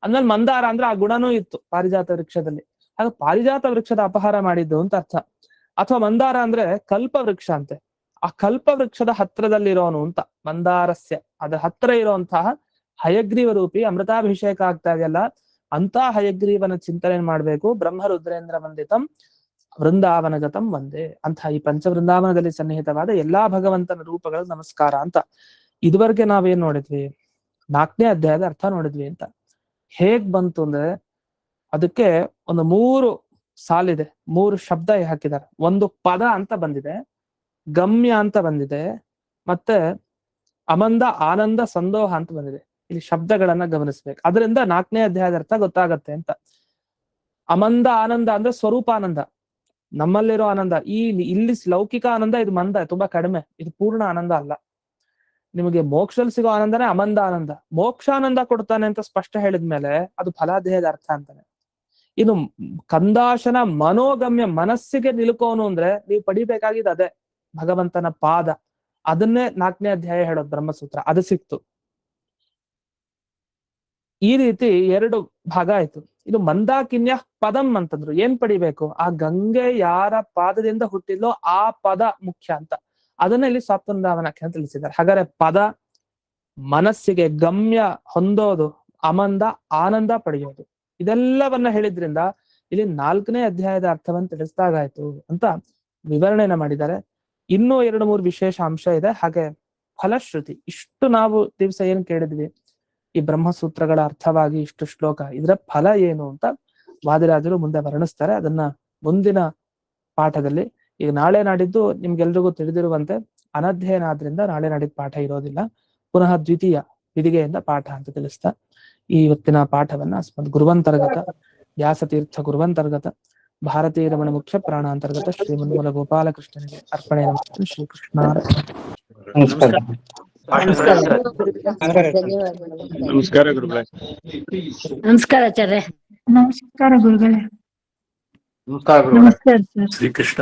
ಅಂದ್ಮೇಲೆ ಮಂದಾರ ಅಂದ್ರೆ ಆ ಗುಣನೂ ಇತ್ತು ಪಾರಿಜಾತ ವೃಕ್ಷದಲ್ಲಿ. ಹಾಗೆ ಪಾರಿಜಾತ ವೃಕ್ಷದ ಅಪಹಾರ ಮಾಡಿದ್ದು ಅಂತ ಅರ್ಥ. ಅಥವಾ ಮಂದಾರ ಅಂದ್ರೆ ಕಲ್ಪ ವೃಕ್ಷ ಅಂತೆ, ಆ ಕಲ್ಪ ವೃಕ್ಷದ ಹತ್ರದಲ್ಲಿರೋನು ಅಂತ ಮಂದಾರಸ್ಯ, ಅದ್ರ ಹತ್ರ ಇರುವಂತಹ ಹಯಗ್ರೀವ ರೂಪಿ ಅಮೃತಾಭಿಷೇಕ ಆಗ್ತಾ ಇದೆಯಲ್ಲ, ಅಂತ ಹಯಗ್ರೀವನ ಚಿಂತನೆ ಮಾಡ್ಬೇಕು. ಬ್ರಹ್ಮ ರುದ್ರೇಂದ್ರ ವಂದಿತಂ ವೃಂದಾವನಗತಂ ಒಂದೇ ಅಂತ ಈ ಪಂಚವೃಂದಾವನದಲ್ಲಿ ಸನ್ನಿಹಿತವಾದ ಎಲ್ಲಾ ಭಗವಂತನ ರೂಪಗಳ ನಮಸ್ಕಾರ ಅಂತ. ಇದುವರೆಗೆ ನಾವೇನ್ ನೋಡಿದ್ವಿ, 4ನೇ ಅಧ್ಯಾಯದ ಅರ್ಥ ನೋಡಿದ್ವಿ ಅಂತ. ಹೇಗ್ ಬಂತು ಅಂದ್ರೆ ಅದಕ್ಕೆ ಒಂದು 3 ಸಾಲಿದೆ, 3 ಶಬ್ದ ಹಾಕಿದ್ದಾರೆ. ಒಂದು ಪದ ಅಂತ ಬಂದಿದೆ, ಗಮ್ಯ ಅಂತ ಬಂದಿದೆ, ಮತ್ತೆ ಅಮಂದ ಆನಂದ ಸಂದೋಹ ಅಂತ ಬಂದಿದೆ. ಇಲ್ಲಿ ಶಬ್ದಗಳನ್ನ ಗಮನಿಸ್ಬೇಕು, ಅದರಿಂದ 4ನೇ ಅಧ್ಯಾಯದ ಅರ್ಥ ಗೊತ್ತಾಗತ್ತೆ ಅಂತ. ಅಮಂದ ಆನಂದ ಅಂದ್ರೆ ಸ್ವರೂಪಾನಂದ, ನಮ್ಮಲ್ಲಿರೋ ಆನಂದ. ಇಲ್ಲಿ ಲೌಕಿಕ ಆನಂದ ಇದು ಮಂದ, ತುಂಬಾ ಕಡಿಮೆ, ಇದು ಪೂರ್ಣ ಆನಂದ ಅಲ್ಲ. ನಿಮಗೆ ಮೋಕ್ಷದಲ್ಲಿ ಸಿಗೋ ಆನಂದನೇ ಅಮಂದ ಆನಂದ. ಮೋಕ್ಷಾನಂದ ಕೊಡ್ತಾನೆ ಅಂತ ಸ್ಪಷ್ಟ ಹೇಳಿದ್ಮೇಲೆ ಅದು ಫಲಾಧ್ಯಾಯದ ಅರ್ಥ ಅಂತಾನೆ. ಇನ್ನು ಕಂದಾಶನ ಮನೋಗಮ್ಯ, ಮನಸ್ಸಿಗೆ ನಿಲುಕೋನು ಅಂದ್ರೆ ನೀವು ಪಡಿಬೇಕಾಗಿದ್ದು ಅದೇ ಭಗವಂತನ ಪಾದ. ಅದನ್ನೇ 4ನೇ ಅಧ್ಯಾಯ ಹೇಳೋದು ಬ್ರಹ್ಮಸೂತ್ರ, ಅದು ಸಿಕ್ತು. ಈ ರೀತಿ 2 ಭಾಗ ಆಯ್ತು. ಇದು ಮಂದಾಕಿನ್ಯ ಪದಂ ಅಂತಂದ್ರು. ಏನ್ ಪಡಿಬೇಕು? ಆ ಗಂಗೆ ಯಾರ ಪಾದದಿಂದ ಹುಟ್ಟಿದ್ಲೋ ಆ ಪದ ಮುಖ್ಯ ಅಂತ. ಅದನ್ನ ಇಲ್ಲಿ ಸ್ವಾತ್ಮೃಂದಾವನಕ್ಕೆ ಅಂತ ತಿಳಿಸಿದ್ದಾರೆ. ಹಾಗಾದ್ರೆ ಪದ ಮನಸ್ಸಿಗೆ ಗಮ್ಯ ಹೊಂದೋದು, ಅಮಂದ ಆನಂದ ಪಡೆಯೋದು, ಇದೆಲ್ಲವನ್ನ ಹೇಳಿದ್ರಿಂದ ಇಲ್ಲಿ 4ನೇ ಅಧ್ಯಾಯದ ಅರ್ಥವನ್ನು ತಿಳಿಸಿದಾಗಾಯ್ತು ಅಂತ ವಿವರಣೆಯನ್ನ ಮಾಡಿದ್ದಾರೆ. ಇನ್ನೂ 2-3 ವಿಶೇಷ ಅಂಶ ಇದೆ. ಹಾಗೆ ಫಲಶ್ರುತಿ, ಇಷ್ಟು ನಾವು ದಿವಸ ಏನ್ ಕೇಳಿದ್ವಿ ಈ ಬ್ರಹ್ಮಸೂತ್ರಗಳ ಅರ್ಥವಾಗಿ ಇಷ್ಟು ಶ್ಲೋಕ, ಇದರ ಫಲ ಏನು ಅಂತ ವಾದಿರಾಜರು ಮುಂದೆ ವರ್ಣಿಸ್ತಾರೆ. ಅದನ್ನ ಮುಂದಿನ ಪಾಠದಲ್ಲಿ, ಈಗ ನಾಳೆ ನಾಡಿದ್ದು ನಿಮ್ಗೆಲ್ರಿಗೂ ತಿಳಿದಿರುವಂತೆ ಅನಧ್ಯಯನ ಆದ್ರಿಂದ ನಾಳೆ ನಾಡಿದ್ದು ಪಾಠ ಇರೋದಿಲ್ಲ. ಪುನಃ ದ್ವಿತೀಯ ವಿಧಿಗೆಯಿಂದ ಪಾಠ ಅಂತ ತಿಳಿಸ್ತಾ ಈ ಇವತ್ತಿನ ಪಾಠವನ್ನ ಅಸ್ಮದ್ ಗುರುವಂತರ್ಗತ ವ್ಯಾಸತೀರ್ಥ ಗುರುವಂತರ್ಗತ ಭಾರತೀಯ ರಮಣ ಮುಖ್ಯ ಪ್ರಾಣಾಂತರ್ಗತ ಶ್ರೀಮನ್ಮೂಲ ಗೋಪಾಲಕೃಷ್ಣನಿಗೆ ಅರ್ಪಣೆ. ಶ್ರೀಕೃಷ್ಣ. ನಮಸ್ಕಾರ ಗುರುಗಳೇ. ನಮಸ್ಕಾರ ಆಚಾರ್ಯ. ನಮಸ್ಕಾರ ಗುರುಗಳೇ. ನಮಸ್ಕಾರ ನಮಸ್ಕಾರ ಸರ್. ಶ್ರೀಕೃಷ್ಣ.